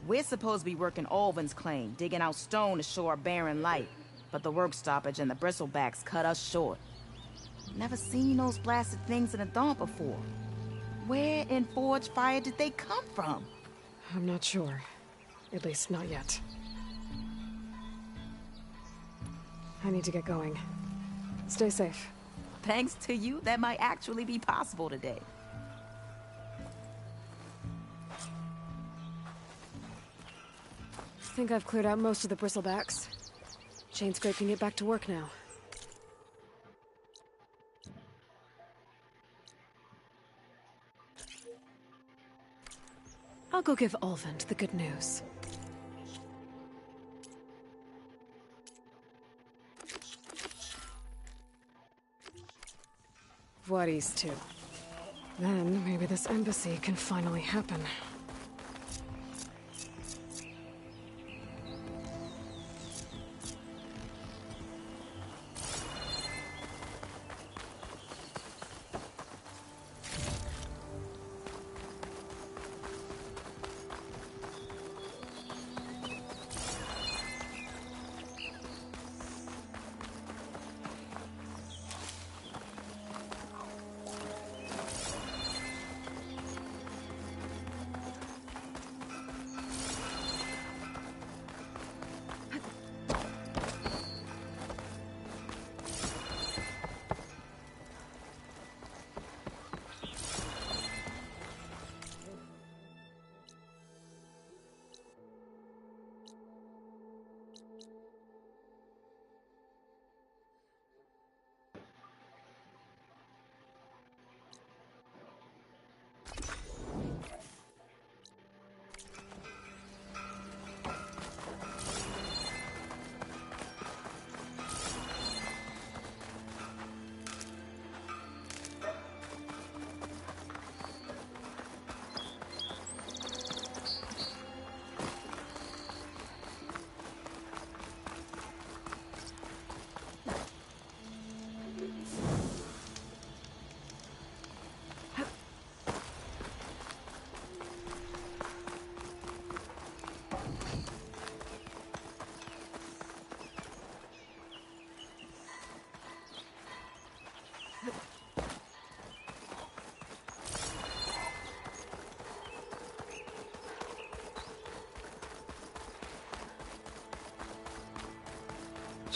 S19: We're supposed to be working Olvin's claim, digging out stone to show our barren light. But the work stoppage and the bristlebacks cut us short. Never seen those blasted things in the dawn before. Where in Forge Fire did they come from?
S3: I'm not sure. At least not yet. I need to get going. Stay safe.
S19: Thanks to you, that might actually be possible today.
S3: I think I've cleared out most of the bristlebacks. Chainscrape can get back to work now. go give Ulvund the good news. Voorhees too. Then maybe this embassy can finally happen.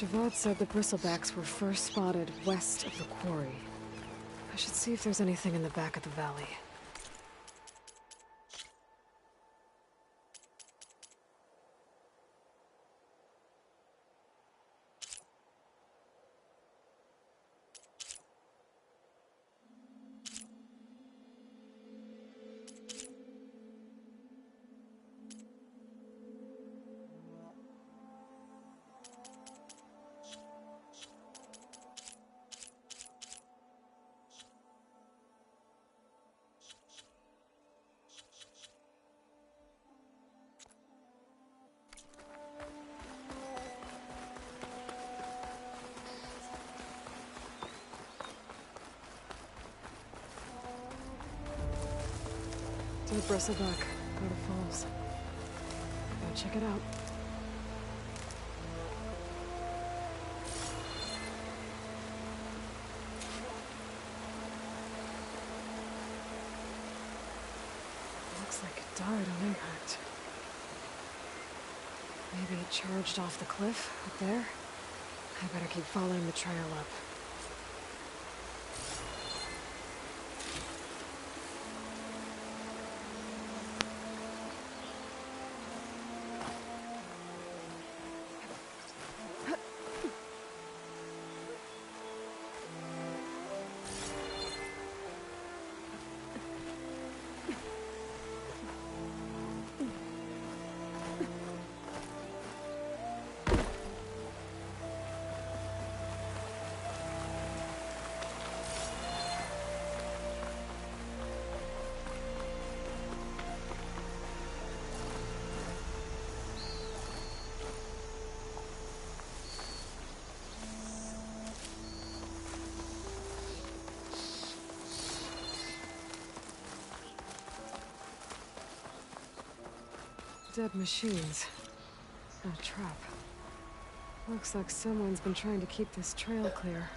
S3: Javad said the bristlebacks were first spotted west of the quarry. I should see if there's anything in the back of the valley. To the bristleback, go to Falls. Go check it out. Looks like it died on impact. Maybe it charged off the cliff up there. I better keep following the trail up. Dead machines. And a trap. Looks like someone's been trying to keep this trail clear.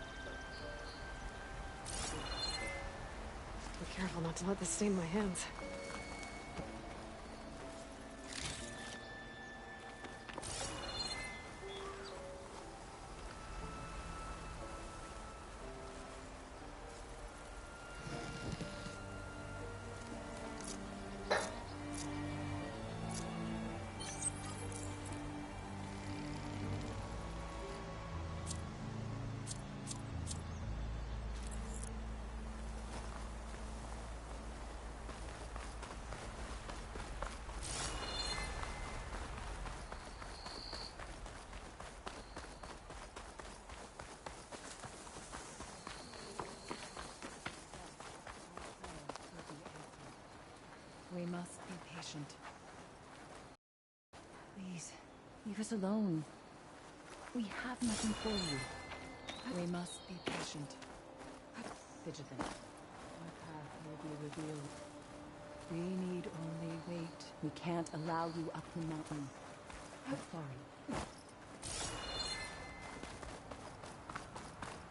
S3: Be careful not to let this stain my hands.
S19: patient. Please, leave us alone. We have nothing for you. We must be patient. Vigilant. Our path will be revealed. We need only wait. We can't allow you up the mountain. I'm sorry.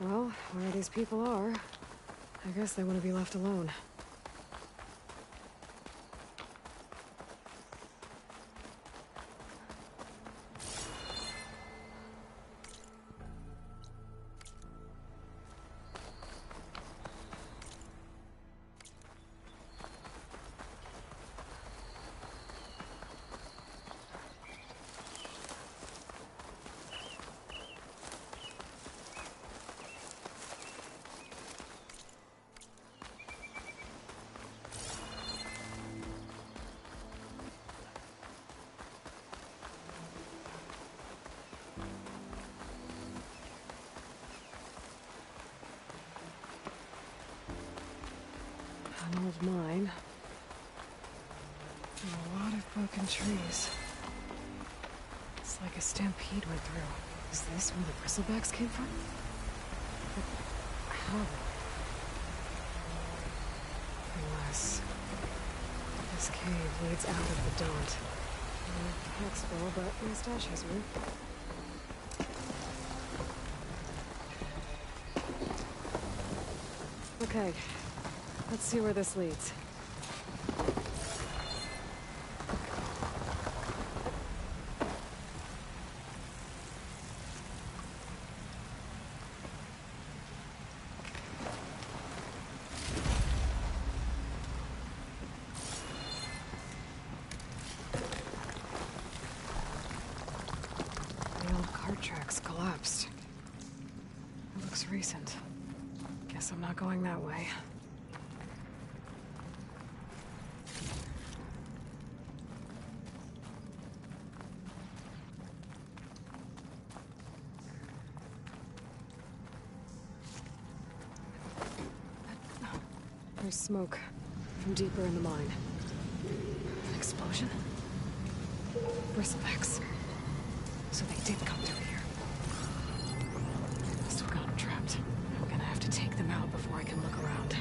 S3: Well, where these people are, I guess they want to be left alone. An old mine. And a lot of broken trees. It's like a stampede went through. Is this where the bristlebacks came from? But how? Unless this cave leads out of the Daunt. Flexible, but my stash has room. Okay, let's see where this leads. The old cart tracks collapsed. It looks recent. Guess I'm not going that way. There's smoke from deeper in the mine. An explosion? Bristlebacks. So they did come through here. Must have gotten trapped. I'm gonna have to take them out before I can look around.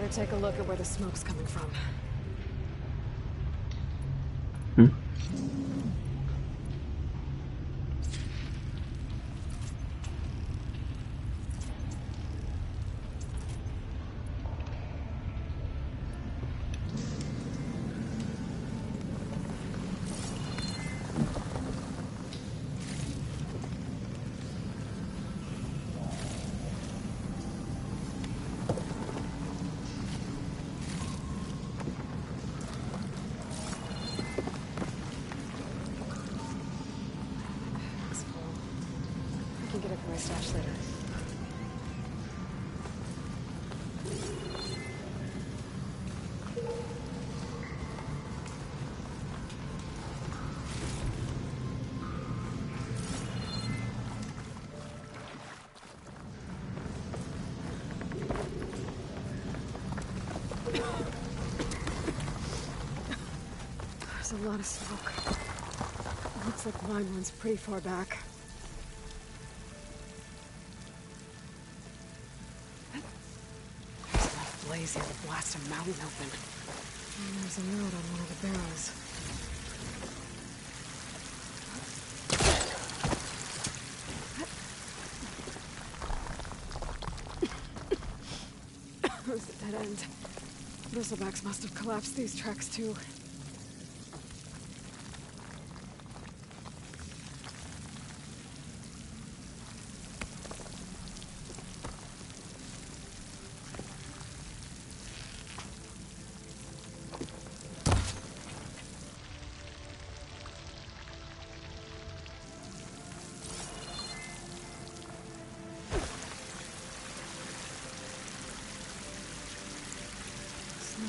S3: better take a look at where the smoke's coming from. I can get it from my stash later. There's a lot of smoke. Looks like mine runs pretty far back. There's enough blaze here to blast a mountain open. And there's a note on one of the barrels. There's a dead end. Bristlebacks must have collapsed these tracks too.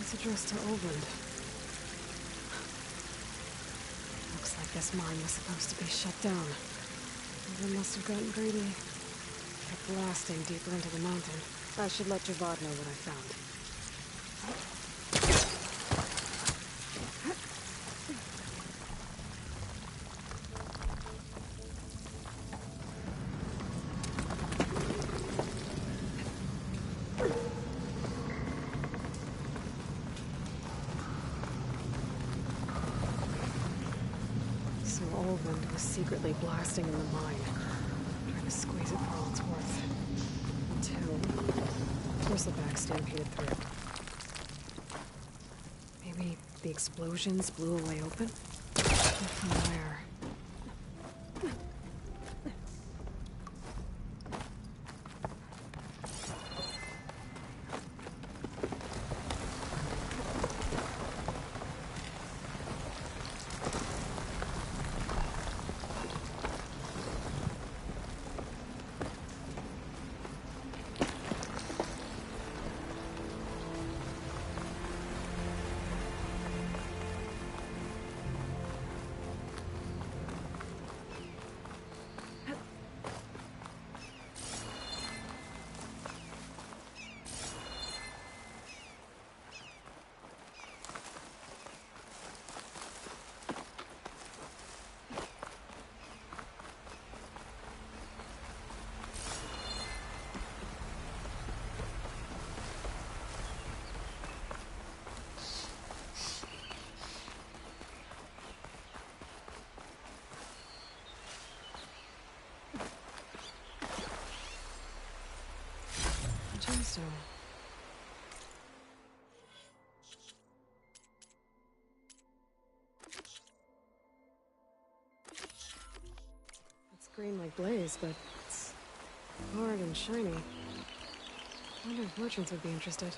S3: It's addressed to Oldland. Looks like this mine was supposed to be shut down. They must have gotten greedy. Kept blasting deeper into the mountain. I should let Javad know what I found. Oldland was secretly blasting in the mine, trying to squeeze it for all it's worth. Until Bristleback stampeded through. Maybe the explosions blew away open? But from where? Gemstone. It's green like blaze, but it's hard and shiny. I wonder if merchants would be interested.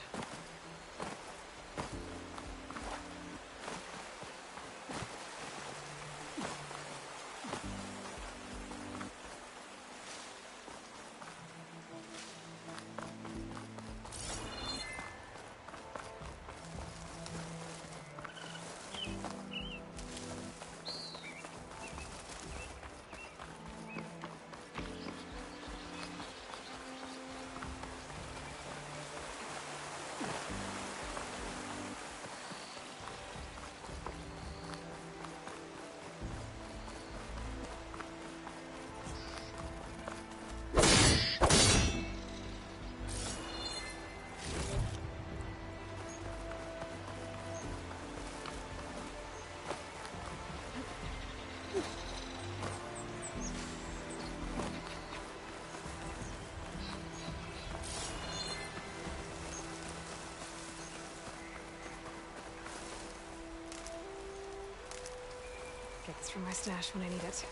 S3: from my stash when I need it.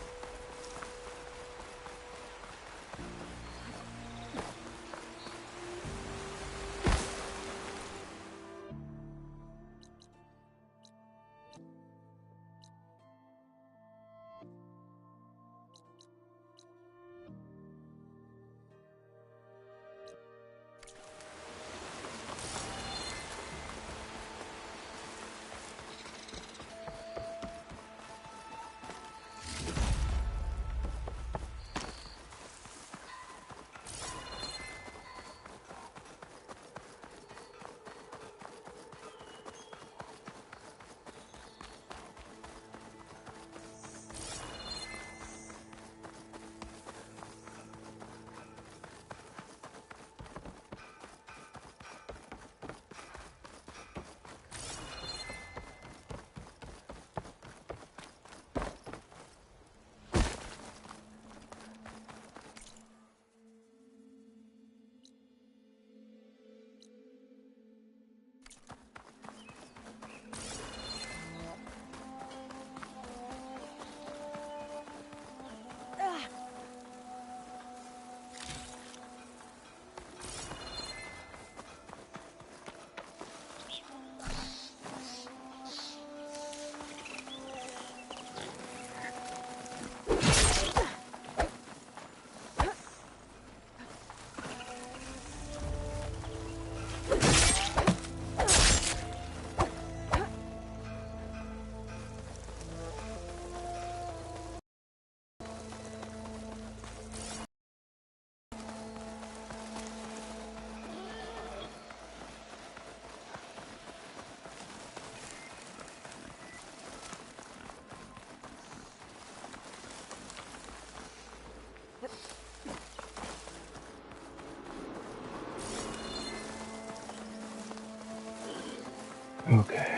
S11: Okay.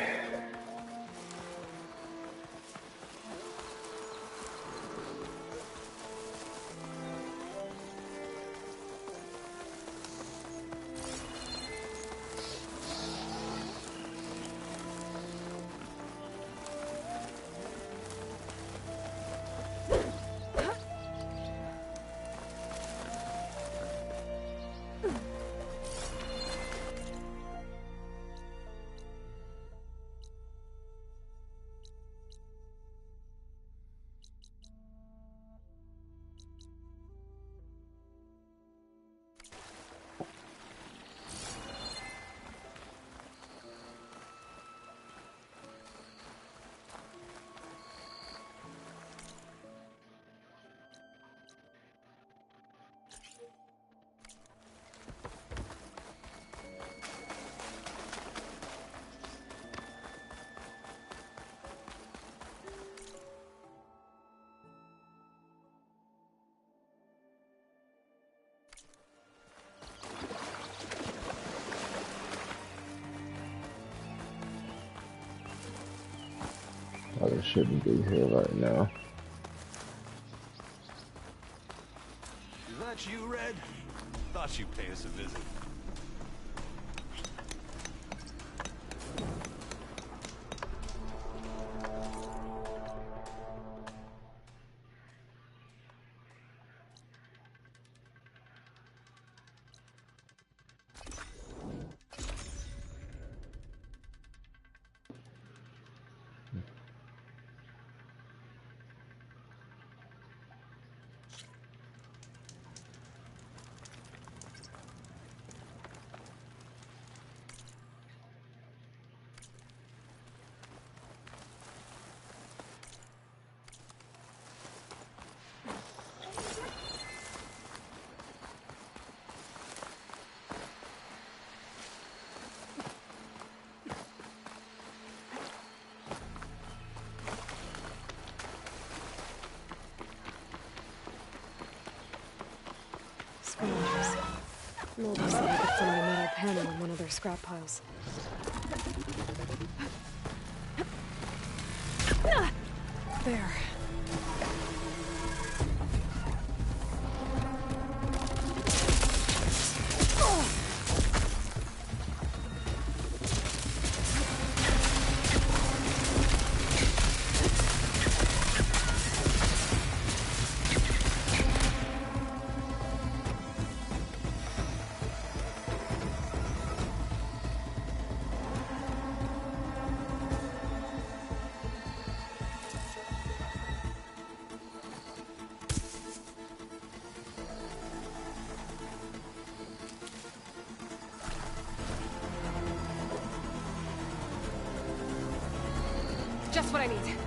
S11: Probably shouldn't be here right now.
S18: Is that you, Red? Thought you'd pay us a visit.
S3: Scratches. Moldy said I could find a metal panel in one of their scrap piles. There. just what I need.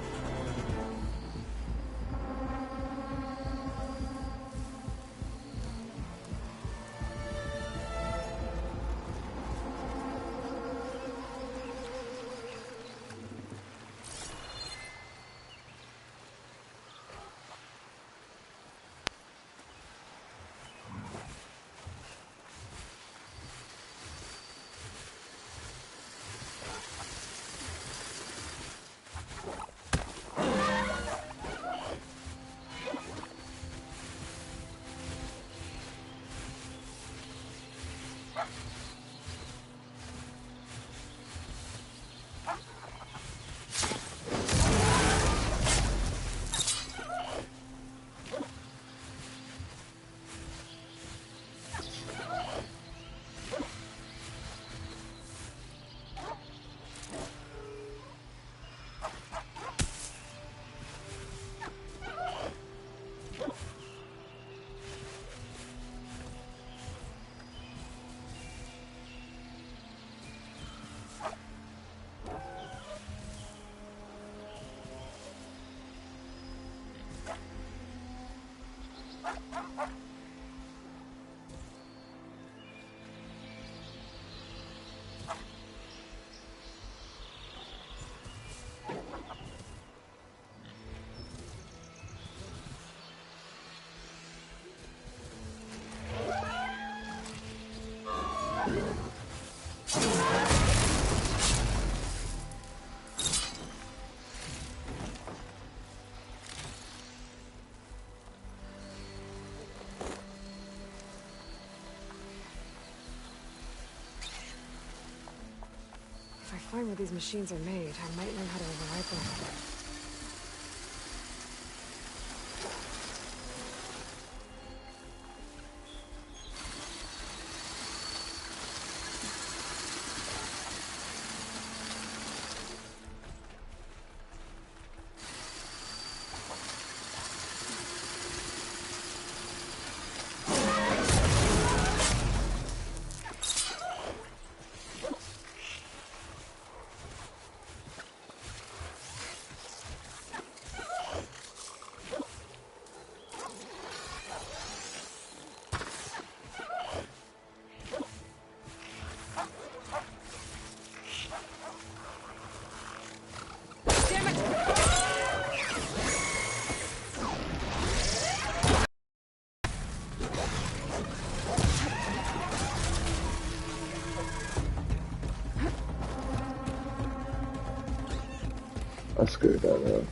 S3: If I find where these machines are made, I might learn how to override them.
S11: I screwed that up.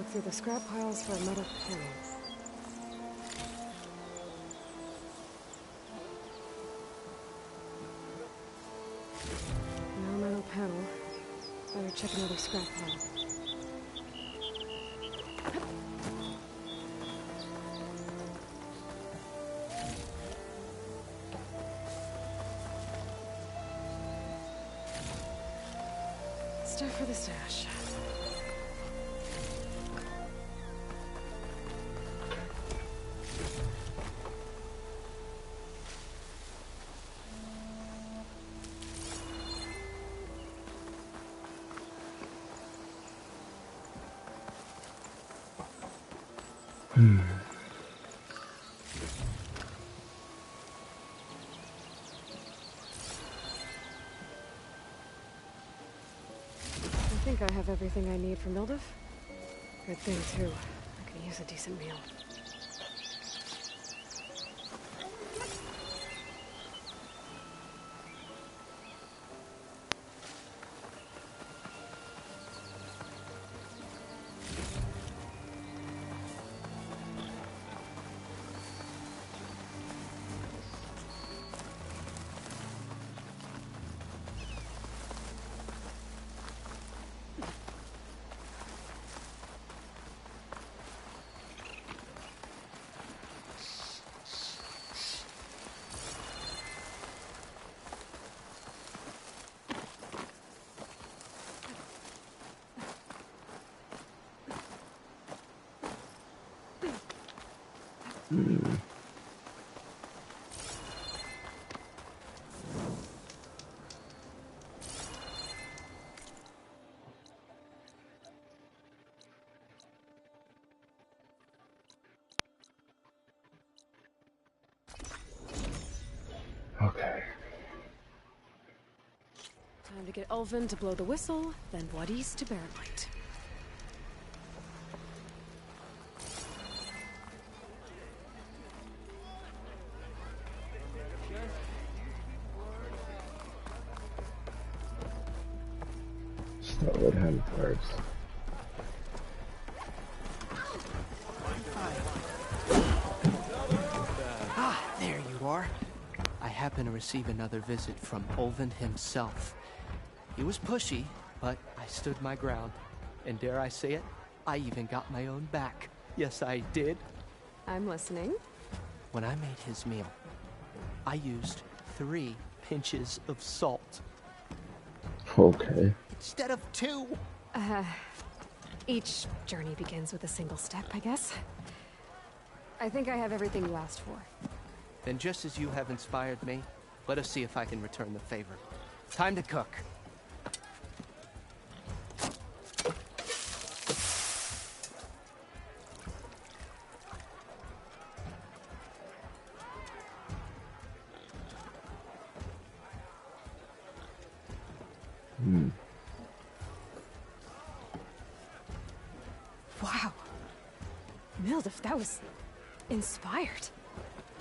S3: look through the scrap piles for a metal panel. No metal panel. Better check another scrap pile. Stuff for the stash. I think I have everything I need for Mildev. Good thing, too. I could use a decent meal.
S11: Okay.
S3: Time to get Ulvin to blow the whistle, then Wadis to bear light.
S11: Start with him first.
S2: Ah, there you are. I happen to receive another visit from Ulvin himself. He was pushy, but I stood my ground. And dare I say it, I even got my own back. Yes, I did.
S3: I'm listening.
S2: When I made his meal, I used 3 pinches of salt.
S11: Okay.
S2: Instead of 2.
S3: Each journey begins with a single step, I guess. I think I have everything you asked for.
S2: Then just as you have inspired me, let us see if I can return the favor. Time to cook.
S3: Wow. Mildev, that was inspired.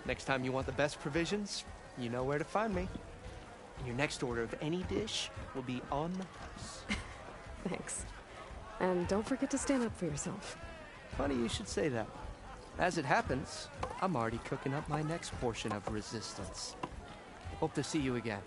S2: Next time you want the best provisions, you know where to find me. Your next order of any dish will be on the house.
S3: Thanks. And don't forget to stand up for yourself.
S2: Funny you should say that. As it happens, I'm already cooking up my next portion of resistance. Hope to see you again.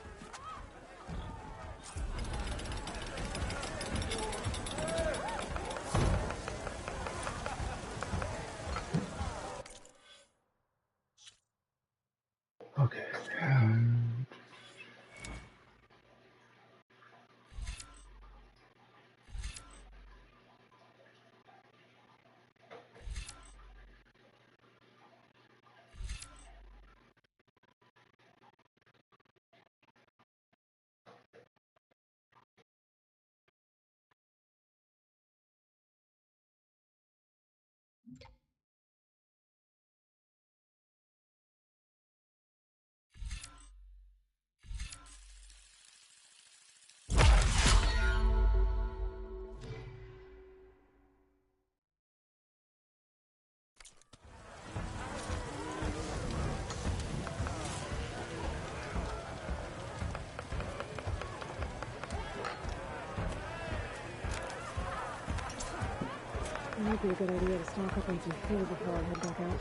S3: It might be a good idea to stock up on some food before I head back out.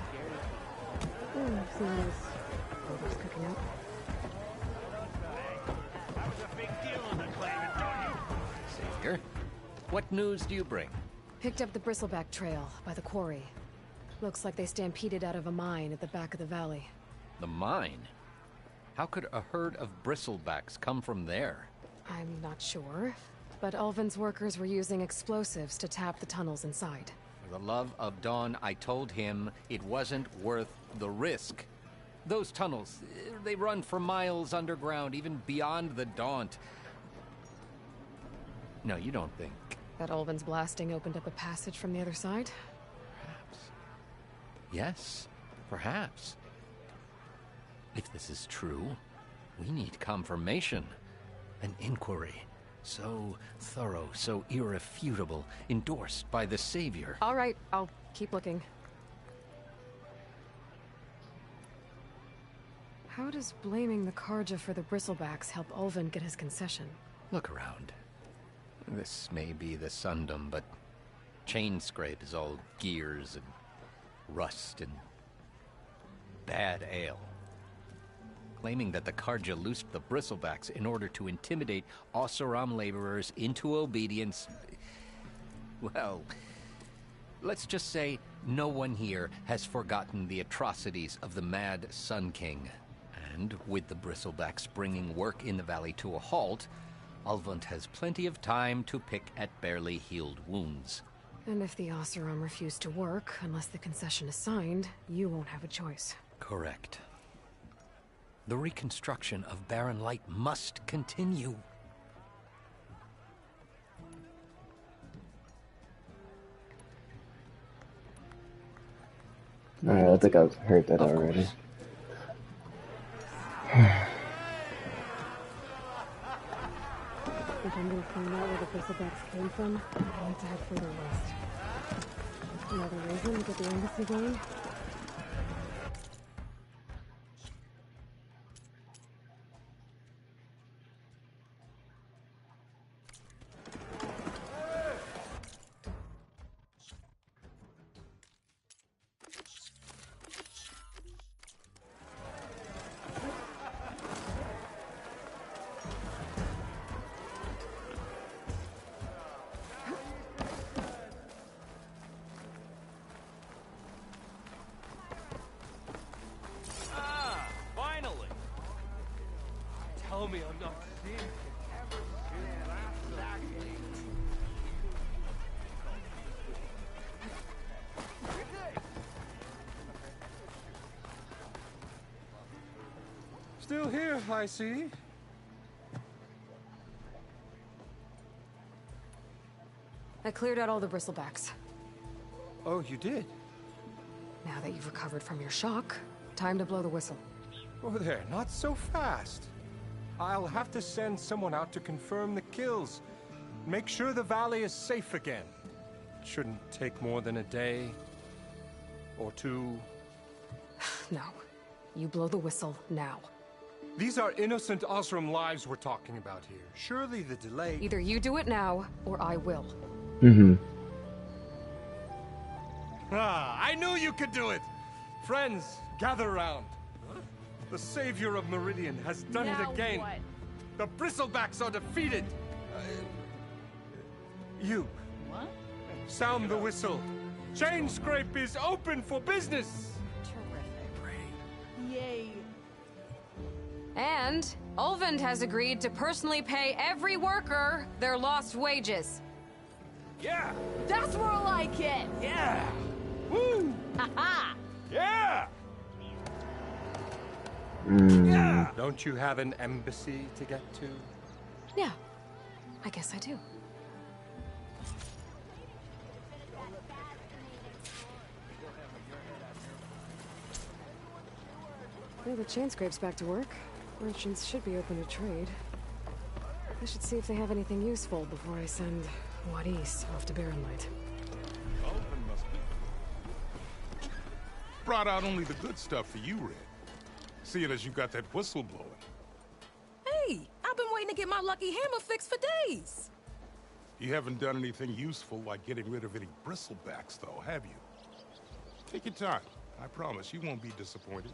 S3: Oh, see what else Oliver's cooking up.
S6: Savior, what news do you bring?
S3: Picked up the Bristleback Trail by the quarry. Looks like they stampeded out of a mine at the back of the valley.
S6: The mine? How could a herd of bristlebacks come from there?
S3: I'm not sure, but Ulvin's workers were using explosives to tap the tunnels inside.
S6: For the love of Dawn, I told him it wasn't worth the risk. Those tunnels, they run for miles underground, even beyond the Daunt. No, you don't think.
S3: That Ulvin's blasting opened up a passage from the other side?
S6: Perhaps. Yes, perhaps. If this is true, we need confirmation. An inquiry. So thorough, so irrefutable, endorsed by the Savior.
S3: All right, I'll keep looking. How does blaming the Karja for the Bristlebacks help Ulvin get his concession?
S6: Look around. This may be the Sundom, but Chainscrape is all gears and rust and bad ale. Claiming that the Karja loosed the Bristlebacks in order to intimidate Oseram laborers into obedience. Well, let's just say no one here has forgotten the atrocities of the Mad Sun King. And with the Bristlebacks bringing work in the valley to a halt, Ulvund has plenty of time to pick at barely healed wounds.
S3: And if the Oseram refuse to work, unless the concession is signed, you won't have a choice.
S6: Correct. The reconstruction of Barren Light must continue.
S11: Alright, I think I've heard that already.
S3: If I'm gonna find out where the Bristlebacks came from, I need to head further west. Another reason to get the embassy going?
S17: Tell me I'm not seeing
S8: Still here, I see.
S3: I cleared out all the Bristlebacks.
S8: Oh, you did?
S3: Now that you've recovered from your shock, time to blow the whistle.
S8: Oh there, not so fast. I'll have to send someone out to confirm the kills. Make sure the valley is safe again. It shouldn't take more than a day or two.
S3: No. You blow the whistle now.
S8: These are innocent Osram lives we're talking about here. Surely the delay...
S3: Either you do it now, or I will.
S8: Ah, I knew you could do it! Friends, gather around. The savior of Meridian has done it again.
S9: What?
S8: The Bristlebacks are defeated. You.
S9: What?
S8: Sound the whistle. Chainscrape is open for business.
S9: Terrific. Yay.
S3: And Ulvund has agreed to personally pay every worker their lost wages.
S17: Yeah!
S9: That's more like it!
S17: Yeah!
S8: Woo!
S9: Ha-ha!
S17: Yeah!
S8: Yeah! Don't you have an embassy to get to?
S3: Yeah, I guess I do. Well, the Chainscrape's back to work. Merchants should be open to trade. I should see if they have anything useful before I send Wadis off to Barren Light.
S20: Brought out only the good stuff for you, Red. Seeing as you got that whistle blowing.
S21: Hey, I've been waiting to get my lucky hammer fixed for days.
S20: You haven't done anything useful like getting rid of any bristlebacks, though, have you? Take your time. I promise you won't be disappointed.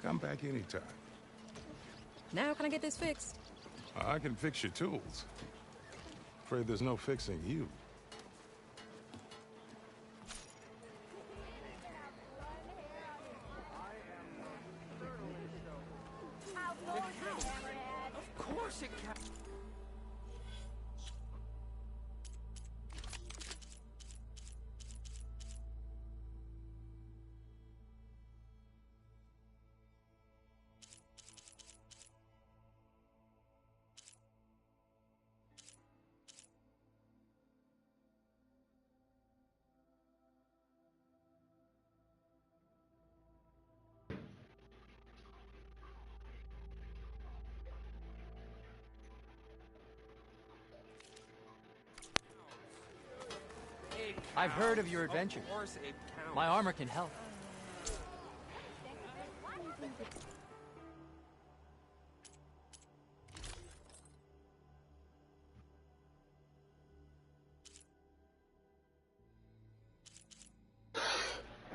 S20: Come back anytime.
S3: Now can I get this fixed?
S20: I can fix your tools. Afraid there's no fixing you.
S2: Of course it can.
S21: I've heard of your adventure. My armor can help.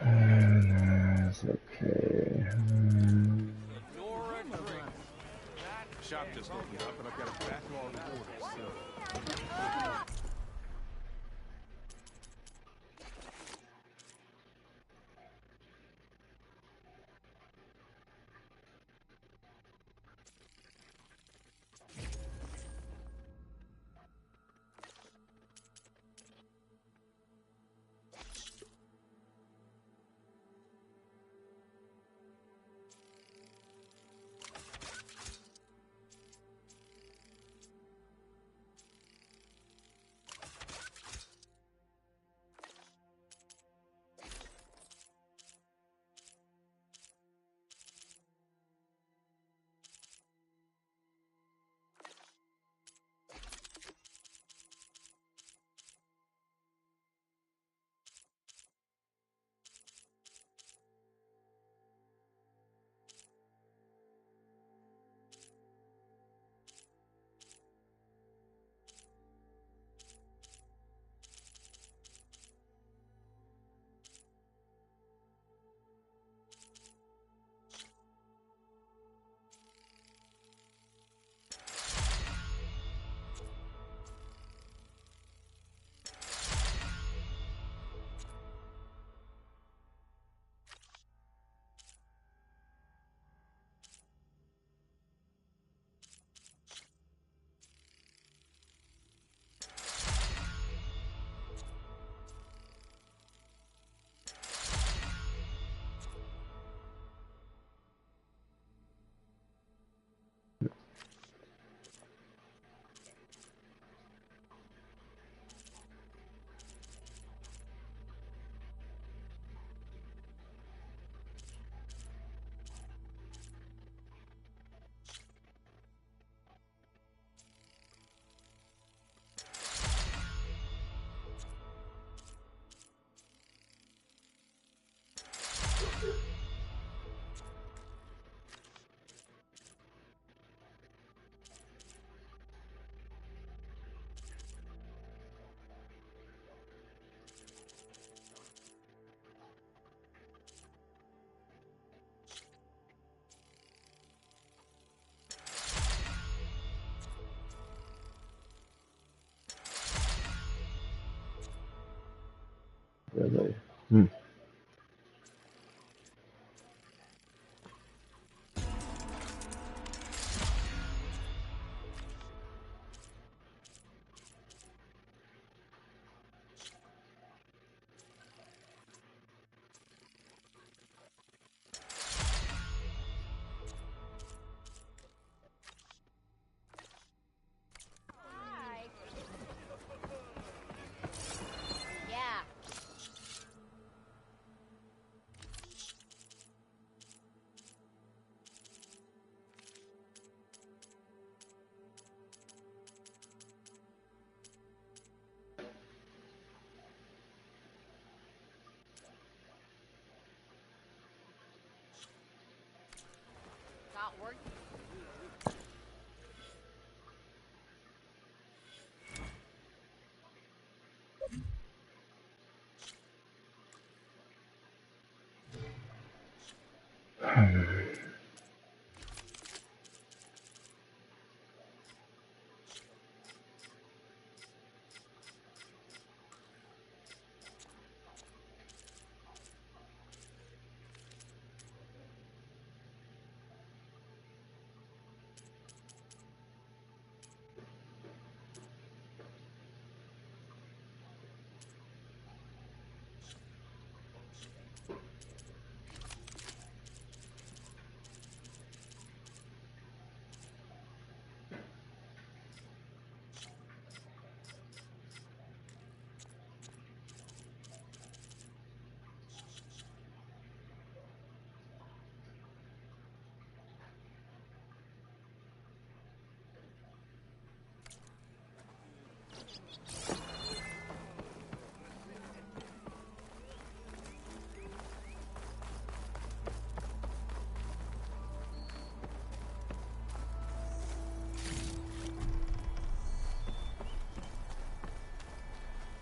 S11: That's okay.
S20: Shop just opened up, and I've got a backlog of orders, so...
S11: Really? Hmm.
S5: Yeah. Not working.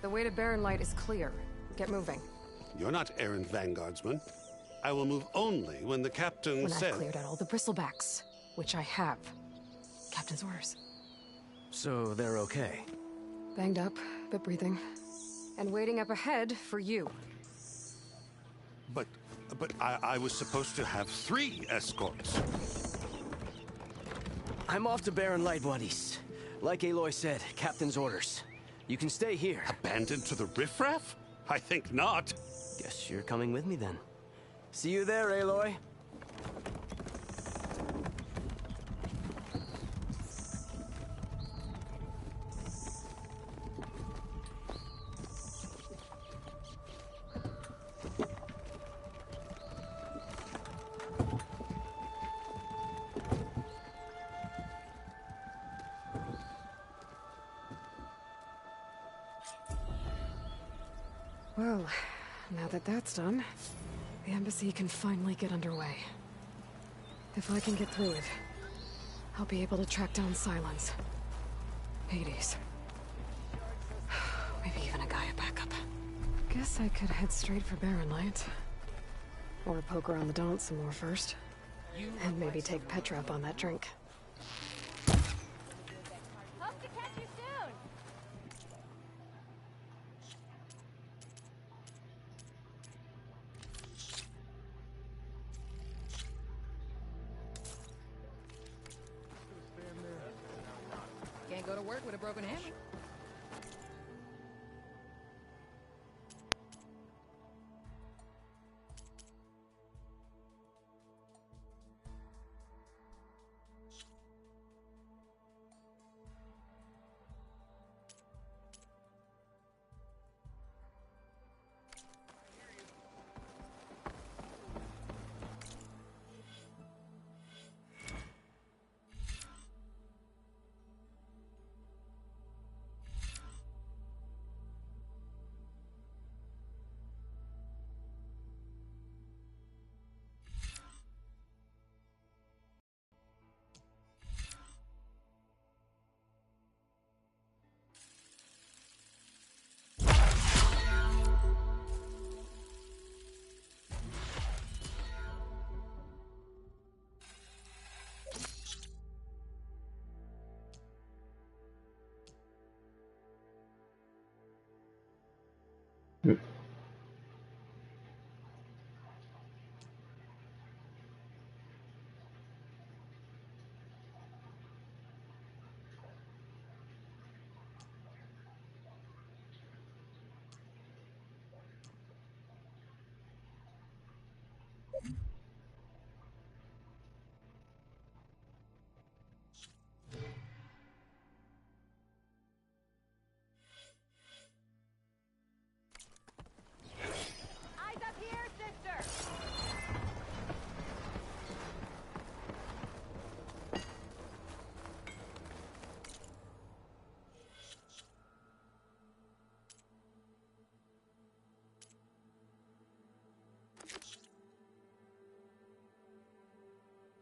S3: The way to Barren Light is clear. Get moving.
S7: You're not errand vanguardsman. I will move only when the captain
S3: When
S7: says...
S3: I've cleared out all the bristlebacks, which I have. Captain's orders.
S2: So they're okay?
S3: Banged up, but breathing. And waiting up ahead for you.
S7: But I was supposed to have 3 escorts.
S2: I'm off to Barren Light, buddies. Like Aloy said, Captain's orders. You can stay here.
S7: Abandoned to the riffraff? I think not.
S2: Guess you're coming with me then. See you there, Aloy.
S3: Well, now that that's done, the embassy can finally get underway. If I can get through it, I'll be able to track down Silence. Hades. Maybe even a Gaia backup. Guess I could head straight for Barren Light. Or poke around the Daunt some more first. And maybe take Petra up on that drink.
S5: Hope to catch you soon.
S9: Can't go to work with a broken hammer.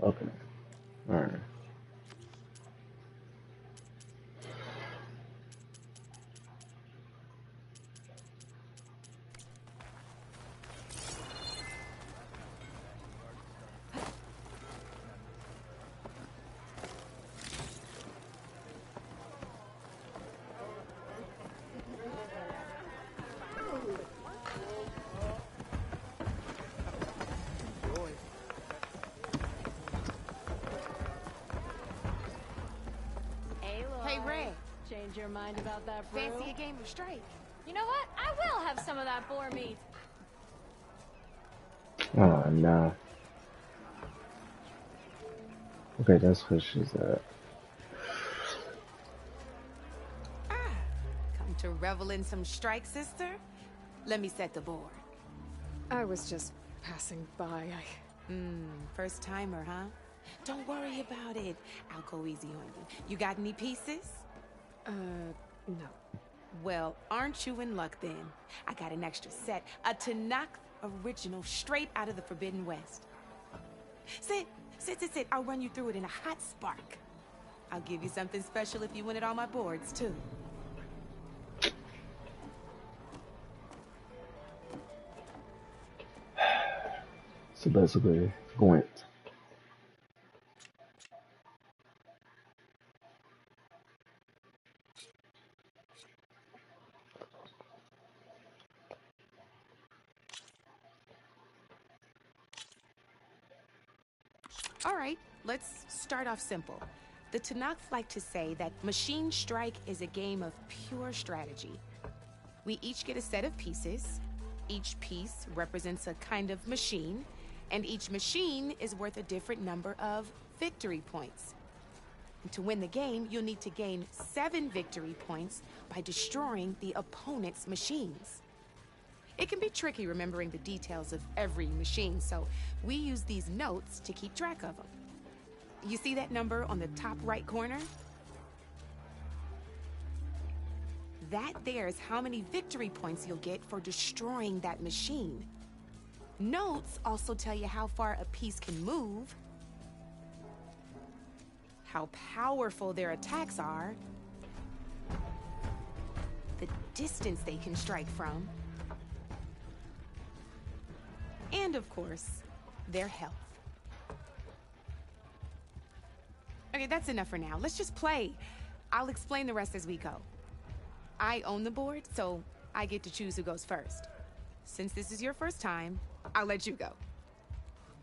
S11: Okay. Alright.
S5: Hey, Ray. Change your mind about that brew?
S19: Fancy a game of strike?
S5: You know what? I will have some of that boar meat.
S11: Oh, no. Okay, that's where she's at.
S19: Come to revel in some strike, sister? Let me set the board.
S3: I was just passing by.
S19: First timer, huh? Don't worry about it. I'll go easy on you. You got any pieces?
S3: No.
S19: Well, aren't you in luck then? I got an extra set. A Tanakh original straight out of the Forbidden West. Sit. I'll run you through it in a hot spark. I'll give you something special if you win it on my boards, too.
S11: So basically, Gwent.
S19: All right, let's start off simple. The Tanakh like to say that Machine Strike is a game of pure strategy. We each get a set of pieces. Each piece represents a kind of machine, and each machine is worth a different number of victory points. And to win the game, you'll need to gain 7 victory points by destroying the opponent's machines. It can be tricky remembering the details of every machine, so we use these notes to keep track of them. You see that number on the top right corner? That there is how many victory points you'll get for destroying that machine. Notes also tell you how far a piece can move, how powerful their attacks are, the distance they can strike from, and of course, their health. Okay, that's enough for now. Let's just play. I'll explain the rest as we go. I own the board, so I get to choose who goes first. Since this is your first time, I'll let you go.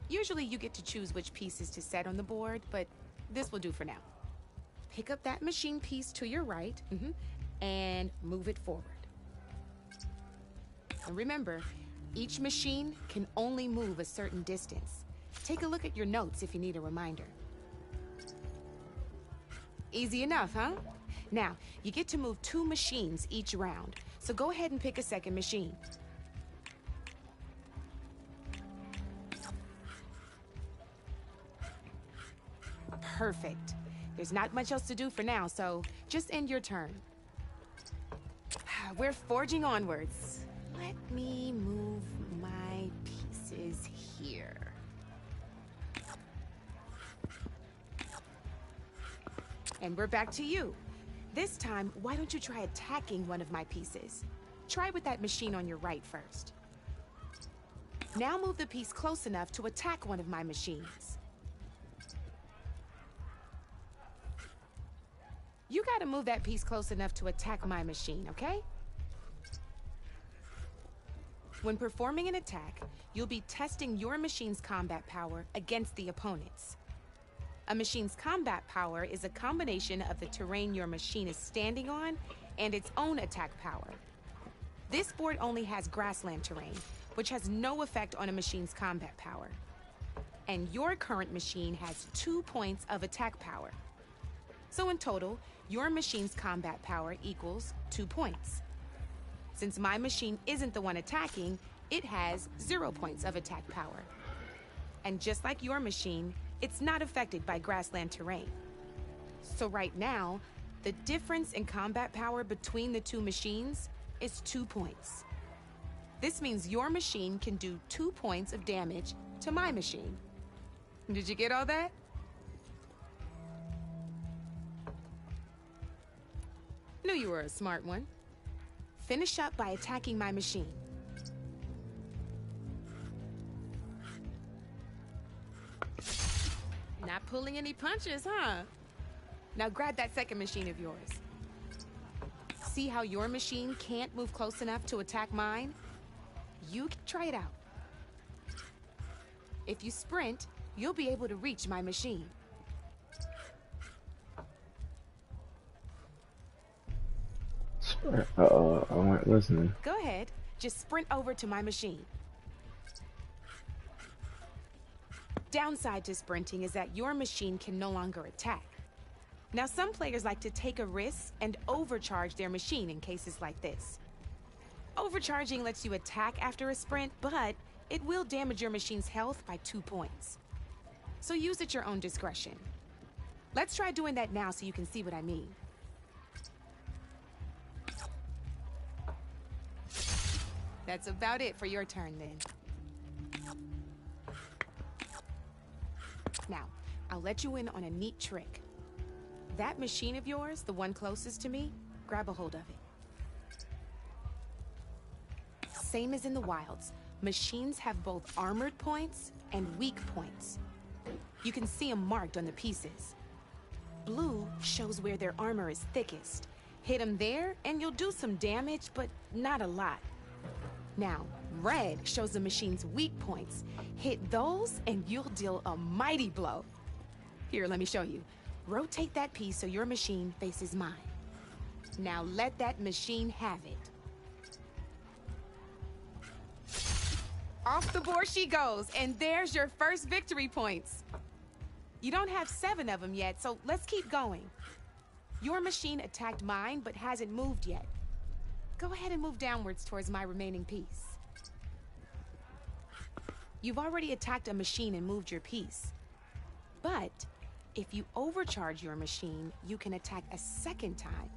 S19: Usually you get to choose which pieces to set on the board, but this will do for now. Pick up that machine piece to your right, and move it forward. And remember, each machine can only move a certain distance. Take a look at your notes if you need a reminder. Easy enough, huh? Now, you get to move 2 machines each round, so go ahead and pick a second machine. Perfect. There's not much else to do for now, so just end your turn. We're forging onwards. Let me move my pieces here. And we're back to you. This time, why don't you try attacking one of my pieces? Try with that machine on your right first. Now move the piece close enough to attack one of my machines. You gotta move that piece close enough to attack my machine, okay? When performing an attack, you'll be testing your machine's combat power against the opponent's. A machine's combat power is a combination of the terrain your machine is standing on and its own attack power. This board only has grassland terrain, which has no effect on a machine's combat power. And your current machine has 2 points of attack power. So in total, your machine's combat power equals 2 points. Since my machine isn't the one attacking, it has 0 points of attack power. And just like your machine, it's not affected by grassland terrain. So right now, the difference in combat power between the 2 machines is 2 points. This means your machine can do 2 points of damage to my machine.
S9: Did you get all that? Knew you were a smart one. Finish up by attacking my machine. Not pulling any punches, huh? Now grab that second machine of yours. See how your machine can't move close enough to attack mine? You can try it out. If you sprint, you'll be able to reach my machine.
S11: Uh-oh, I wasn't listening.
S9: Go ahead. Just sprint over to my machine. Downside to sprinting is that your machine can no longer attack. Now, some players like to take a risk and overcharge their machine in cases like this. Overcharging lets you attack after a sprint, but it will damage your machine's health by 2 points. So use at your own discretion. Let's try doing that now so you can see what I mean. That's about it for your turn, then. Now, I'll let you in on a neat trick. That machine of yours, the one closest to me, grab a hold of it. Same as in the wilds, machines have both armored points and weak points. You can see them marked on the pieces. Blue shows where their armor is thickest. Hit them there, and you'll do some damage, but not a lot. Now, red shows the machine's weak points. Hit those, and you'll deal a mighty blow. Here, let me show you. Rotate that piece so your machine faces mine. Now let that machine have it. Off the board she goes, and there's your first victory points. You don't have 7 of them yet, so let's keep going. Your machine attacked mine, but hasn't moved yet. Go ahead and move downwards towards my remaining piece. You've already attacked a machine and moved your piece. But if you overcharge your machine, you can attack a second time.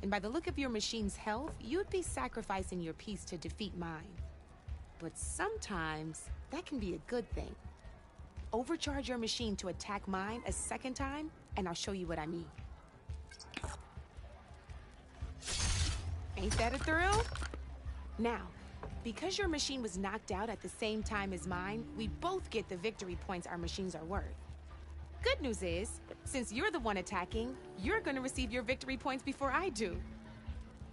S9: And by the look of your machine's health, you'd be sacrificing your piece to defeat mine. But sometimes that can be a good thing. Overcharge your machine to attack mine a second time, and I'll show you what I mean. Ain't that a thrill? Now, because your machine was knocked out at the same time as mine, we both get the victory points our machines are worth. Good news is, since you're the one attacking, you're gonna receive your victory points before I do.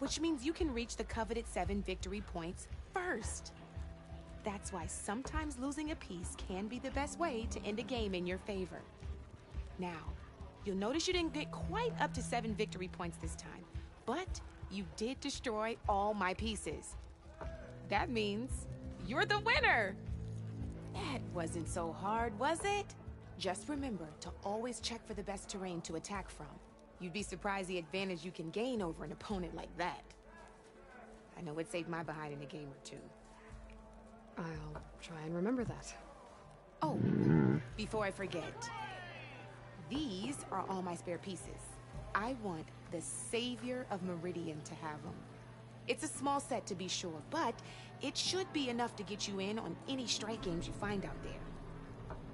S9: Which means you can reach the coveted 7 victory points first. That's why sometimes losing a piece can be the best way to end a game in your favor. Now, you'll notice you didn't get quite up to 7 victory points this time, but you did destroy all my pieces. That means you're the winner! That wasn't so hard, was it? Just remember to always check for the best terrain to attack from. You'd be surprised the advantage you can gain over an opponent like that. I know it saved my behind in a game or two.
S3: I'll try and remember that.
S9: Oh, before I forget, these are all my spare pieces. I want the Savior of Meridian to have them. It's a small set to be sure, but it should be enough to get you in on any strike games you find out there.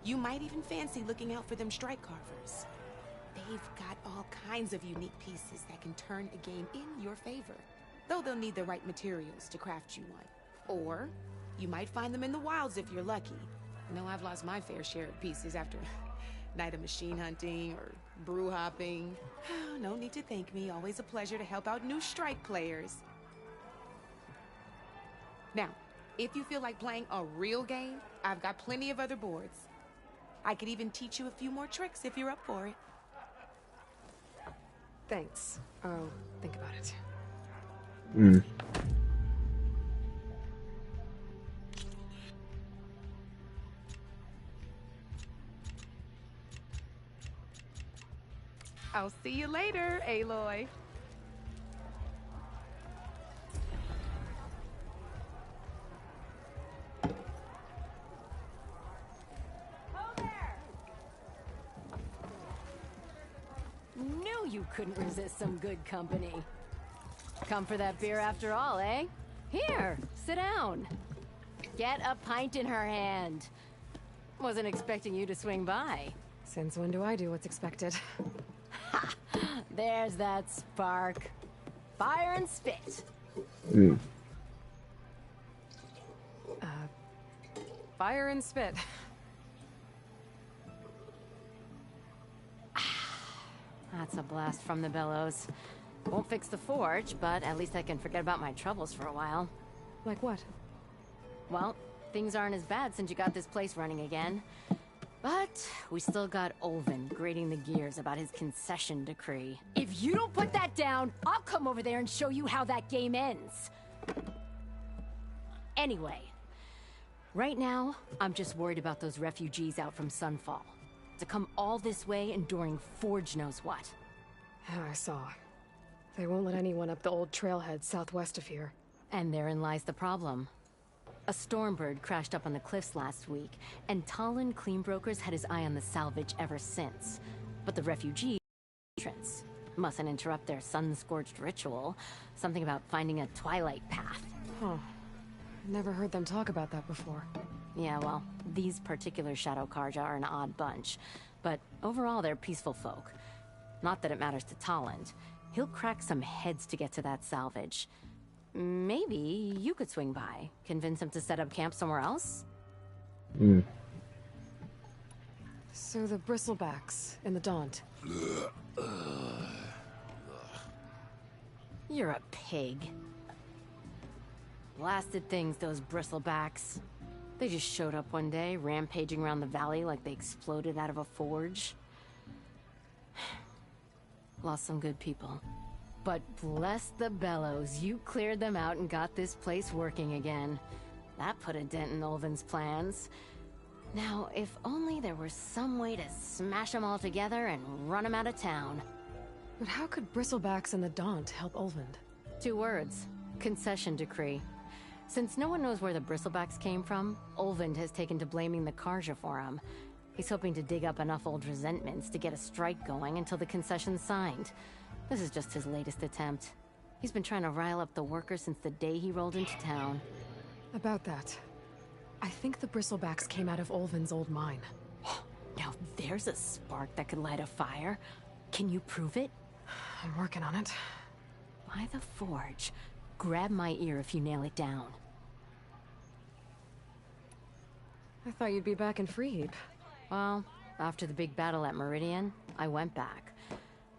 S9: You might even fancy looking out for them strike carvers. They've got all kinds of unique pieces that can turn a game in your favor, though they'll need the right materials to craft you one. Or you might find them in the wilds if you're lucky. I know I've lost my fair share of pieces after a night of machine hunting or brew hopping. No need to thank me. Always a pleasure to help out new strike players. Now, if you feel like playing a real game, I've got plenty of other boards. I could even teach you a few more tricks if you're up for it.
S3: Thanks. I'll think about it.
S9: I'll see you later, Aloy.
S4: Knew you couldn't resist some good company. Come for that beer after all, eh? Here, sit down. Get a pint in her hand. Wasn't expecting you to swing by.
S3: Since when do I do what's expected?
S4: There's that spark. Fire and spit.
S3: Fire and spit.
S4: That's a blast from the bellows. Won't fix the forge, but at least I can forget about my troubles for a while.
S3: Like what?
S4: Well, things aren't as bad since you got this place running again. But we still got Olvin grating the gears about his concession decree. If you don't put that down, I'll come over there and show you how that game ends. Anyway, right now, I'm just worried about those refugees out from Sunfall. To come all this way enduring Forge knows what.
S3: Yeah, I saw. They won't let anyone up the old trailhead southwest of here.
S4: And therein lies the problem. A Stormbird crashed up on the cliffs last week, and Talon Cleanbrokers had his eye on the salvage ever since. But the refugee entrance mustn't interrupt their sun-scorched ritual. Something about finding a twilight path.
S3: Huh. Never heard them talk about that before.
S4: Yeah, well, these particular Shadow Karja are an odd bunch. But overall, they're peaceful folk. Not that it matters to Talon. He'll crack some heads to get to that salvage. Maybe you could swing by, convince him to set up camp somewhere else?
S3: So the Bristlebacks in the Daunt.
S4: You're a pig. Blasted things, those Bristlebacks. They just showed up one day, rampaging around the valley like they exploded out of a forge. Lost some good people. But bless the bellows, you cleared them out and got this place working again. That put a dent in Olvin's plans. Now, if only there were some way to smash them all together and run them out of town.
S3: But how could Bristlebacks and the Daunt help Olvind?
S4: 2 words. Concession decree. Since no one knows where the Bristlebacks came from, Olvind has taken to blaming the Karja for them. He's hoping to dig up enough old resentments to get a strike going until the concession's signed. This is just his latest attempt. He's been trying to rile up the workers since the day he rolled into town.
S3: About that, I think the Bristlebacks came out of Olvin's old mine.
S4: Now there's a spark that could light a fire. Can you prove it?
S3: I'm working on it.
S4: By the forge. Grab my ear if you nail it down.
S3: I thought you'd be back in Freeheap.
S4: Well, after the big battle at Meridian, I went back.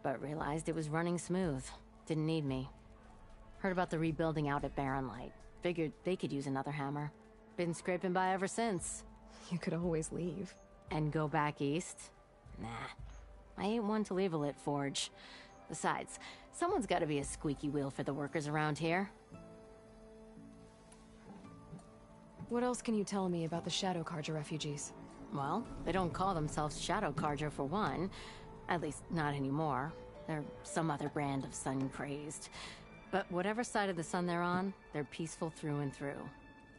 S4: But realized it was running smooth. Didn't need me. Heard about the rebuilding out at Barren Light. Figured they could use another hammer. Been scraping by ever since.
S3: You could always leave.
S4: And go back east? Nah. I ain't one to leave a lit forge. Besides, someone's gotta be a squeaky wheel for the workers around here.
S3: What else can you tell me about the Shadow Karja refugees?
S4: Well, they don't call themselves Shadow Karja for one. At least, not anymore. They're some other brand of sun-crazed. But whatever side of the sun they're on, they're peaceful through and through.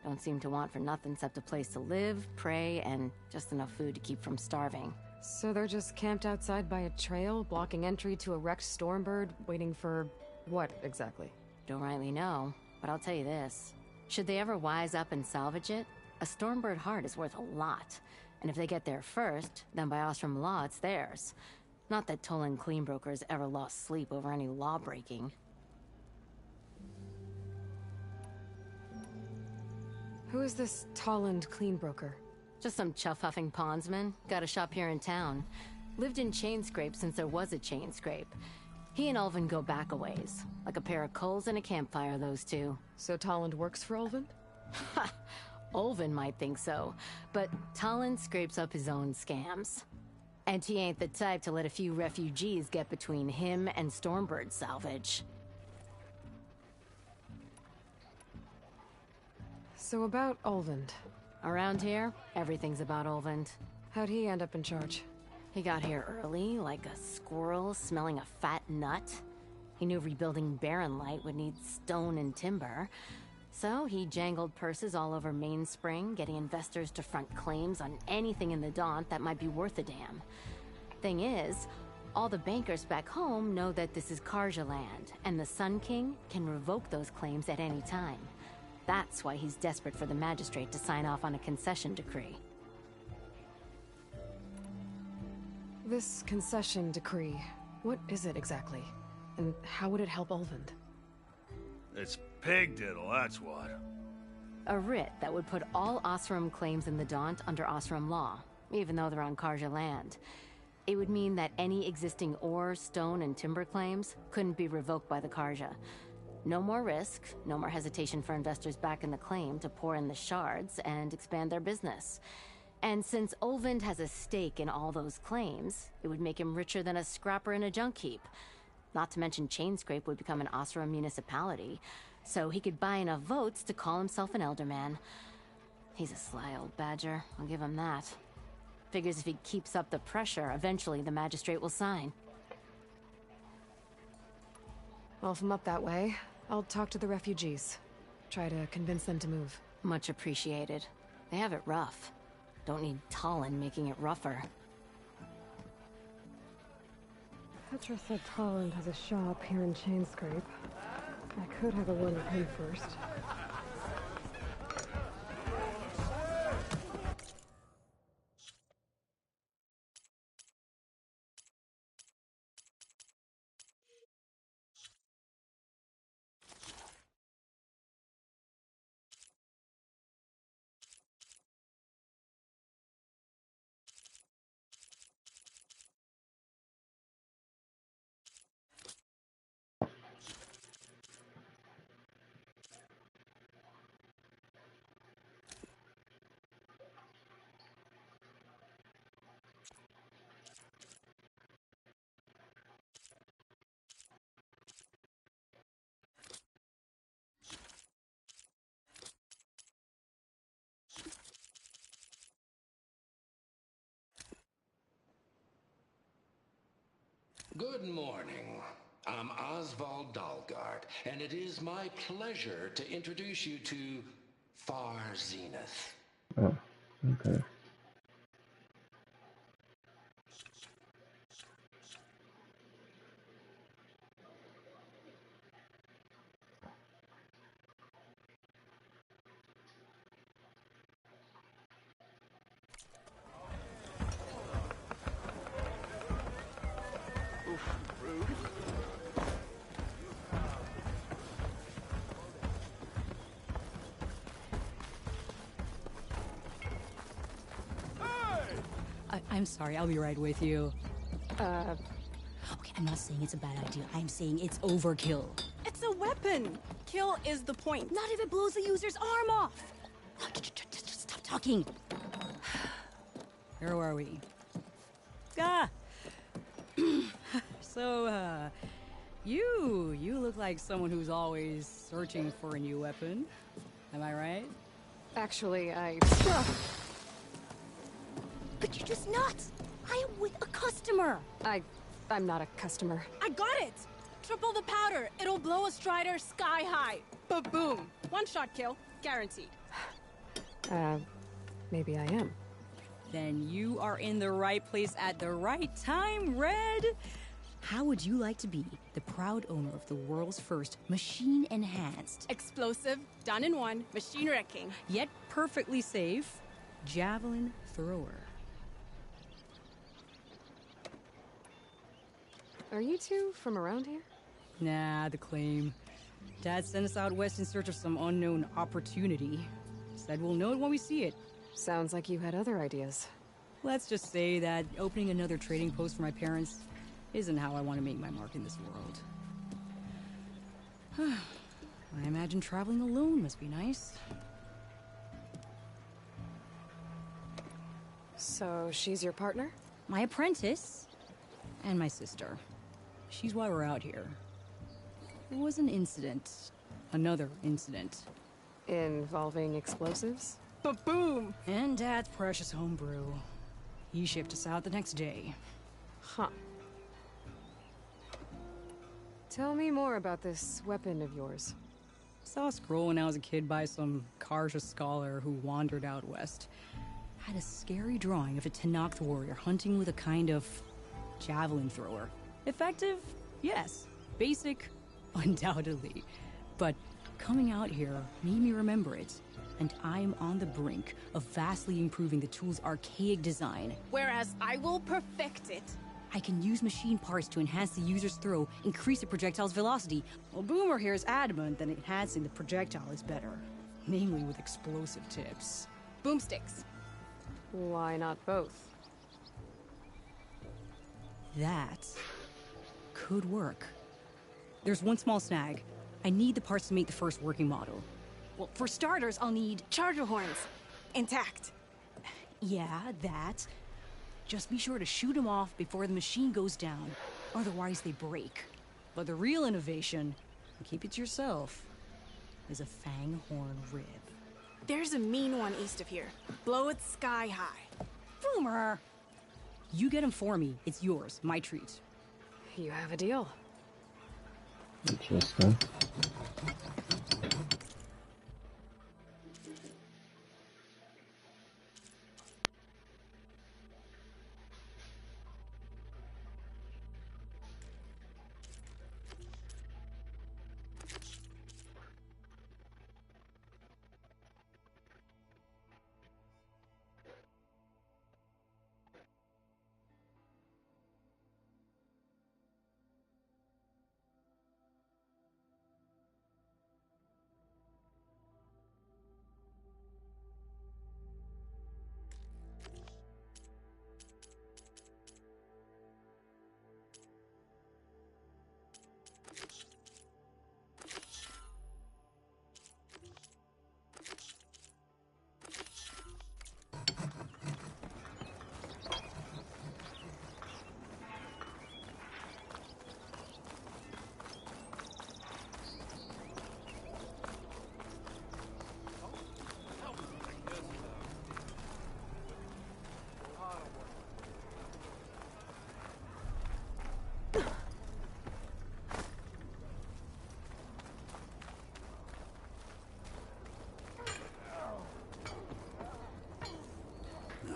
S4: Don't seem to want for nothing except a place to live, pray, and just enough food to keep from starving.
S3: So they're just camped outside by a trail, blocking entry to a wrecked Stormbird, waiting for... what, exactly?
S4: Don't rightly know, but I'll tell you this. Should they ever wise up and salvage it, a Stormbird heart is worth a lot. And if they get there first, then by Ostrom law, it's theirs. Not that Tolan Cleanbrokers ever lost sleep over any law-breaking.
S3: Who is this Tolland Cleanbroker?
S4: Just some chuff-huffing pondsman. Got a shop here in town. Lived in Chainscrape since there was a Chainscrape. He and Ulvin go back a ways. Like a pair of coals and a campfire, those two.
S3: So Tolland works for Ulvin?
S4: Ha! Ulvin might think so, but Tolland scrapes up his own scams. And he ain't the type to let a few refugees get between him and Stormbird salvage.
S3: So about Ulvin.
S4: Around here, everything's about Ulvin.
S3: How'd he end up in charge?
S4: He got here early, like a squirrel smelling a fat nut. He knew rebuilding Barren Light would need stone and timber. So he jangled purses all over Mainspring, getting investors to front claims on anything in the Daunt that might be worth a damn. Thing is, all the bankers back home know that this is Karja land, and the Sun King can revoke those claims at any time. That's why he's desperate for the magistrate to sign off on a concession decree.
S3: This concession decree, what is it exactly? And how would it help Ulvund?
S17: It's pig diddle, that's what.
S4: A writ that would put all Osram claims in the Daunt under Osram law, even though they're on Karja land. It would mean that any existing ore, stone, and timber claims couldn't be revoked by the Karja. No more risk, no more hesitation for investors back in the claim to pour in the shards and expand their business. And since Ulvund has a stake in all those claims, it would make him richer than a scrapper in a junk heap. Not to mention Chainscrape would become an Osram municipality, so he could buy enough votes to call himself an elderman. He's a sly old badger, I'll give him that. Figures if he keeps up the pressure, eventually the magistrate will sign.
S3: Well, if I'm up that way, I'll talk to the refugees. Try to convince them to move.
S4: Much appreciated. They have it rough. Don't need Talon making it rougher.
S3: Petra said Talon has a shop here in Chainscrape. I could have a word with him first.
S1: Good morning. I'm Oswald Dalgard, and it is my pleasure to introduce you to Far Zenith.
S11: Oh, okay.
S22: I'm sorry, I'll be right with you.
S23: Okay, I'm not saying it's a bad idea. I'm saying it's overkill.
S24: It's a weapon. Kill is the point.
S23: Not if it blows the user's arm off. No, just stop talking.
S22: Where are we? So, you look like someone who's always searching for a new weapon. Am I right?
S3: Actually,
S23: But you're just nuts! I am with a customer!
S3: I'm not a customer.
S24: I got it! Triple the powder. It'll blow a Strider sky high. Ba-boom. One shot kill. Guaranteed.
S3: Maybe I am.
S22: Then you are in the right place at the right time, Red! How would you like to be the proud owner of the world's first machine-enhanced,
S24: explosive, done in one, machine wrecking,
S22: yet perfectly safe, javelin thrower?
S3: Are you two from around here?
S22: Nah, the claim. Dad sent us out west in search of some unknown opportunity. Said we'll know it when we see it.
S3: Sounds like you had other ideas.
S22: Let's just say that opening another trading post for my parents isn't how I want to make my mark in this world. I imagine traveling alone must be nice.
S3: So she's your partner?
S22: My apprentice. And my sister. She's why we're out here. There was an incident. Another incident.
S3: Involving explosives?
S24: Ba-boom!
S22: And Dad's precious homebrew. He shipped us out the next day.
S3: Huh. Tell me more about this weapon of yours.
S22: Saw a scroll when I was a kid by some Karja scholar who wandered out west. Had a scary drawing of a Tenakth warrior hunting with a kind of javelin thrower. Effective? Yes. Basic? Undoubtedly. But coming out here made me remember it.
S23: and I'm on the brink of vastly improving the tool's archaic design.
S24: Whereas I will perfect it.
S23: I can use machine parts to enhance the user's throw, increase the projectile's velocity.
S22: Well, Boomer here is adamant that enhancing the projectile is better, namely with explosive tips.
S24: Boomsticks.
S3: Why not both?
S23: That could work. There's one small snag. I need the parts to make the first working model.
S24: Well, for starters, I'll need charger horns. Intact.
S23: Yeah, that. Just be sure to shoot them off before the machine goes down. Otherwise, they break.
S22: But the real innovation, and keep it to yourself, is a fang horn rib.
S24: There's a mean one east of here. Blow it sky high.
S23: Boomer! You get him for me. It's yours. My treat.
S3: You have a deal.
S11: Interesting.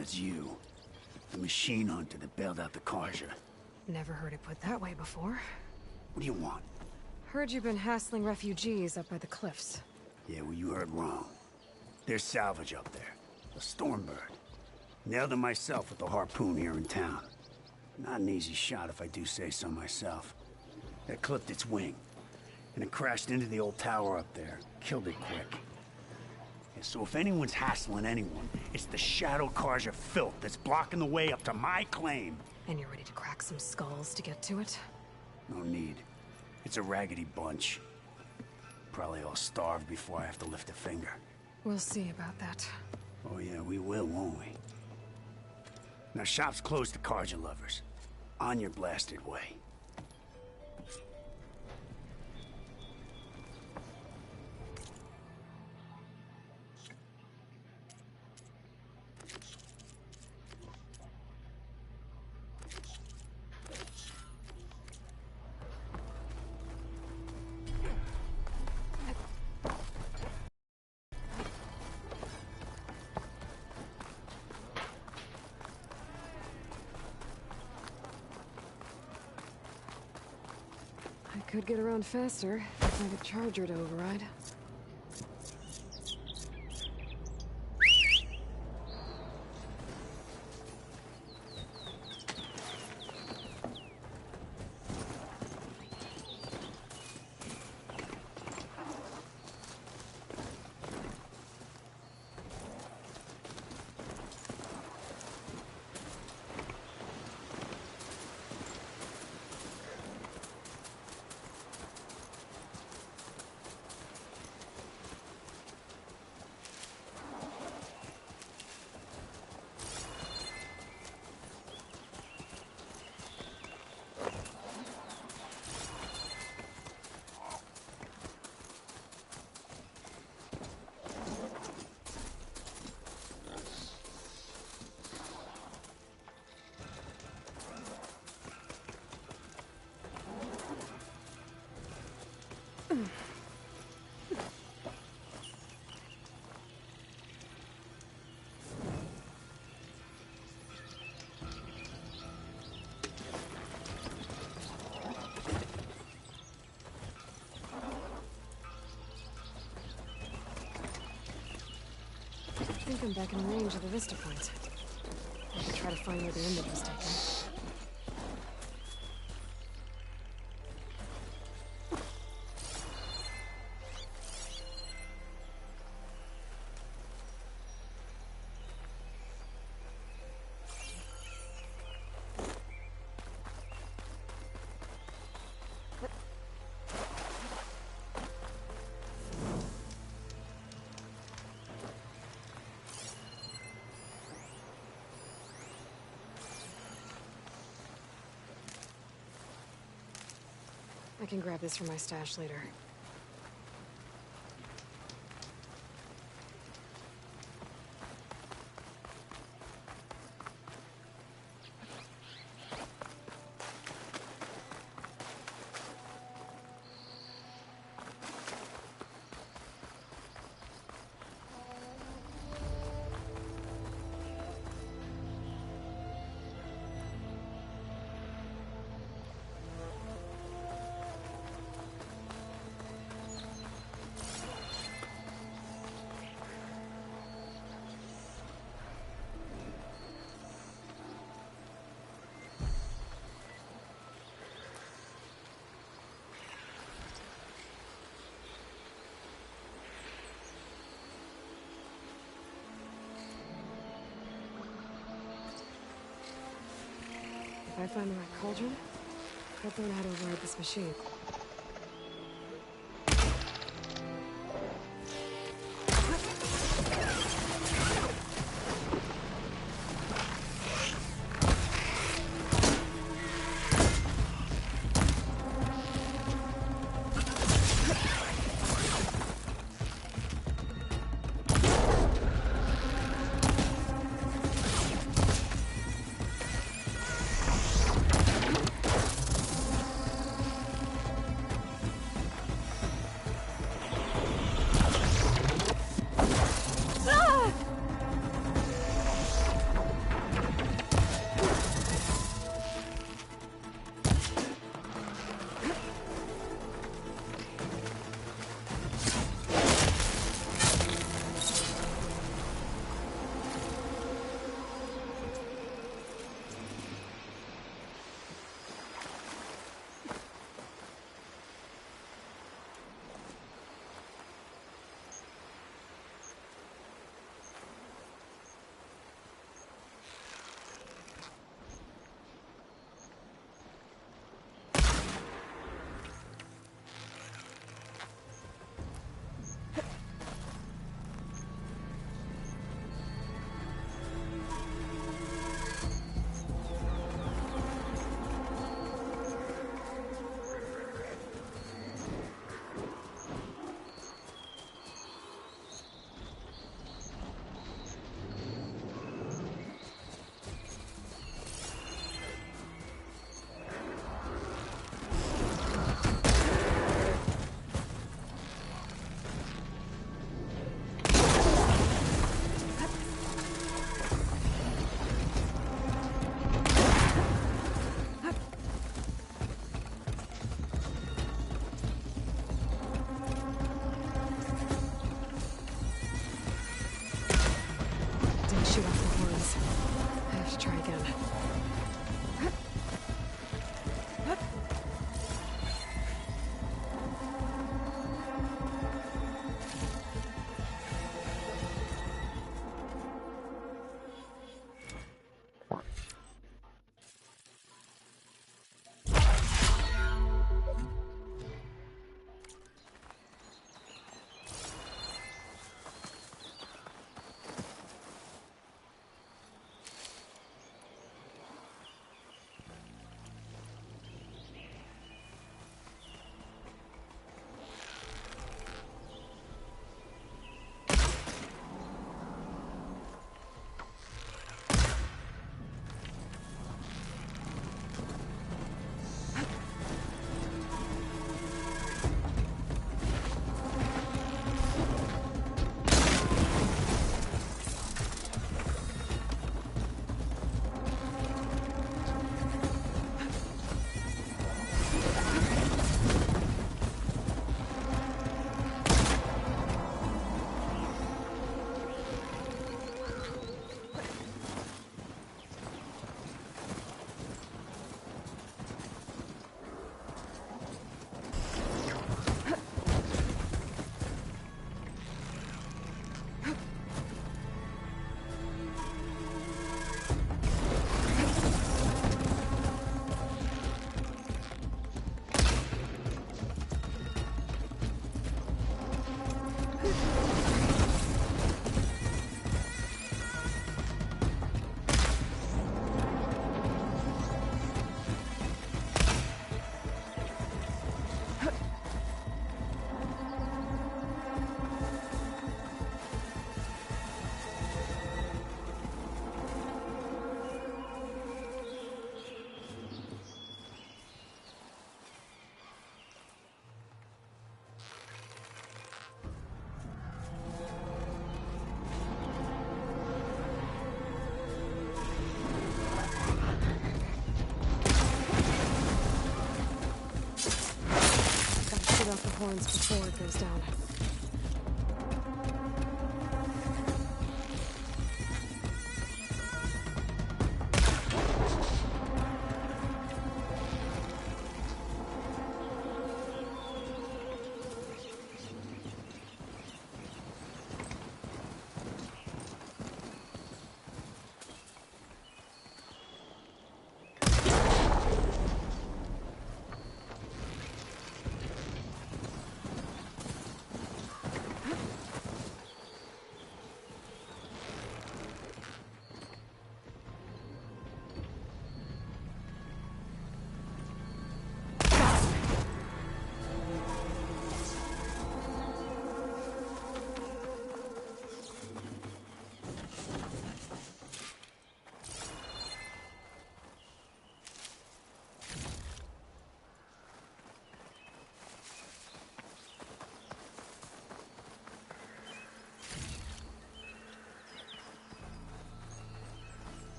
S12: It's you. The machine hunter that bailed out the Karja.
S3: Never heard it put that way before.
S12: What do you want?
S3: Heard you've been hassling refugees up by the cliffs.
S12: Yeah, well, you heard wrong. There's salvage up there. A Stormbird. Nailed him myself with the harpoon here in town. Not an easy shot if I do say so myself. It clipped its wing, and it crashed into the old tower up there. Killed it quick. Yeah, so if anyone's hassling anyone, it's the Shadow Karja filth that's blocking the way up to my claim.
S3: And you're ready to crack some skulls to get to it?
S12: No need. It's a raggedy bunch. Probably all starved before I have to lift a finger.
S3: We'll see about that.
S12: Oh yeah, we will, won't we? Now shop's closed to Karja lovers. On your blasted way.
S3: I could get around faster if I find a charger to override. think I'm back in range of the Vista Point. I could try to find where the image was taken. I can grab this from my stash later. If I find the right cauldron, I'll learn how to override this machine. Off the horns before it goes down.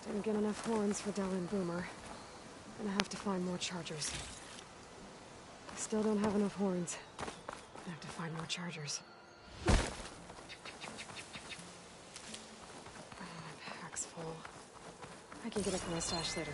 S3: Didn't get enough horns for Dell and Boomer. Gonna have to find more chargers. Still don't have enough horns. I have to find more chargers. My pack's full. I can get it from my stash later.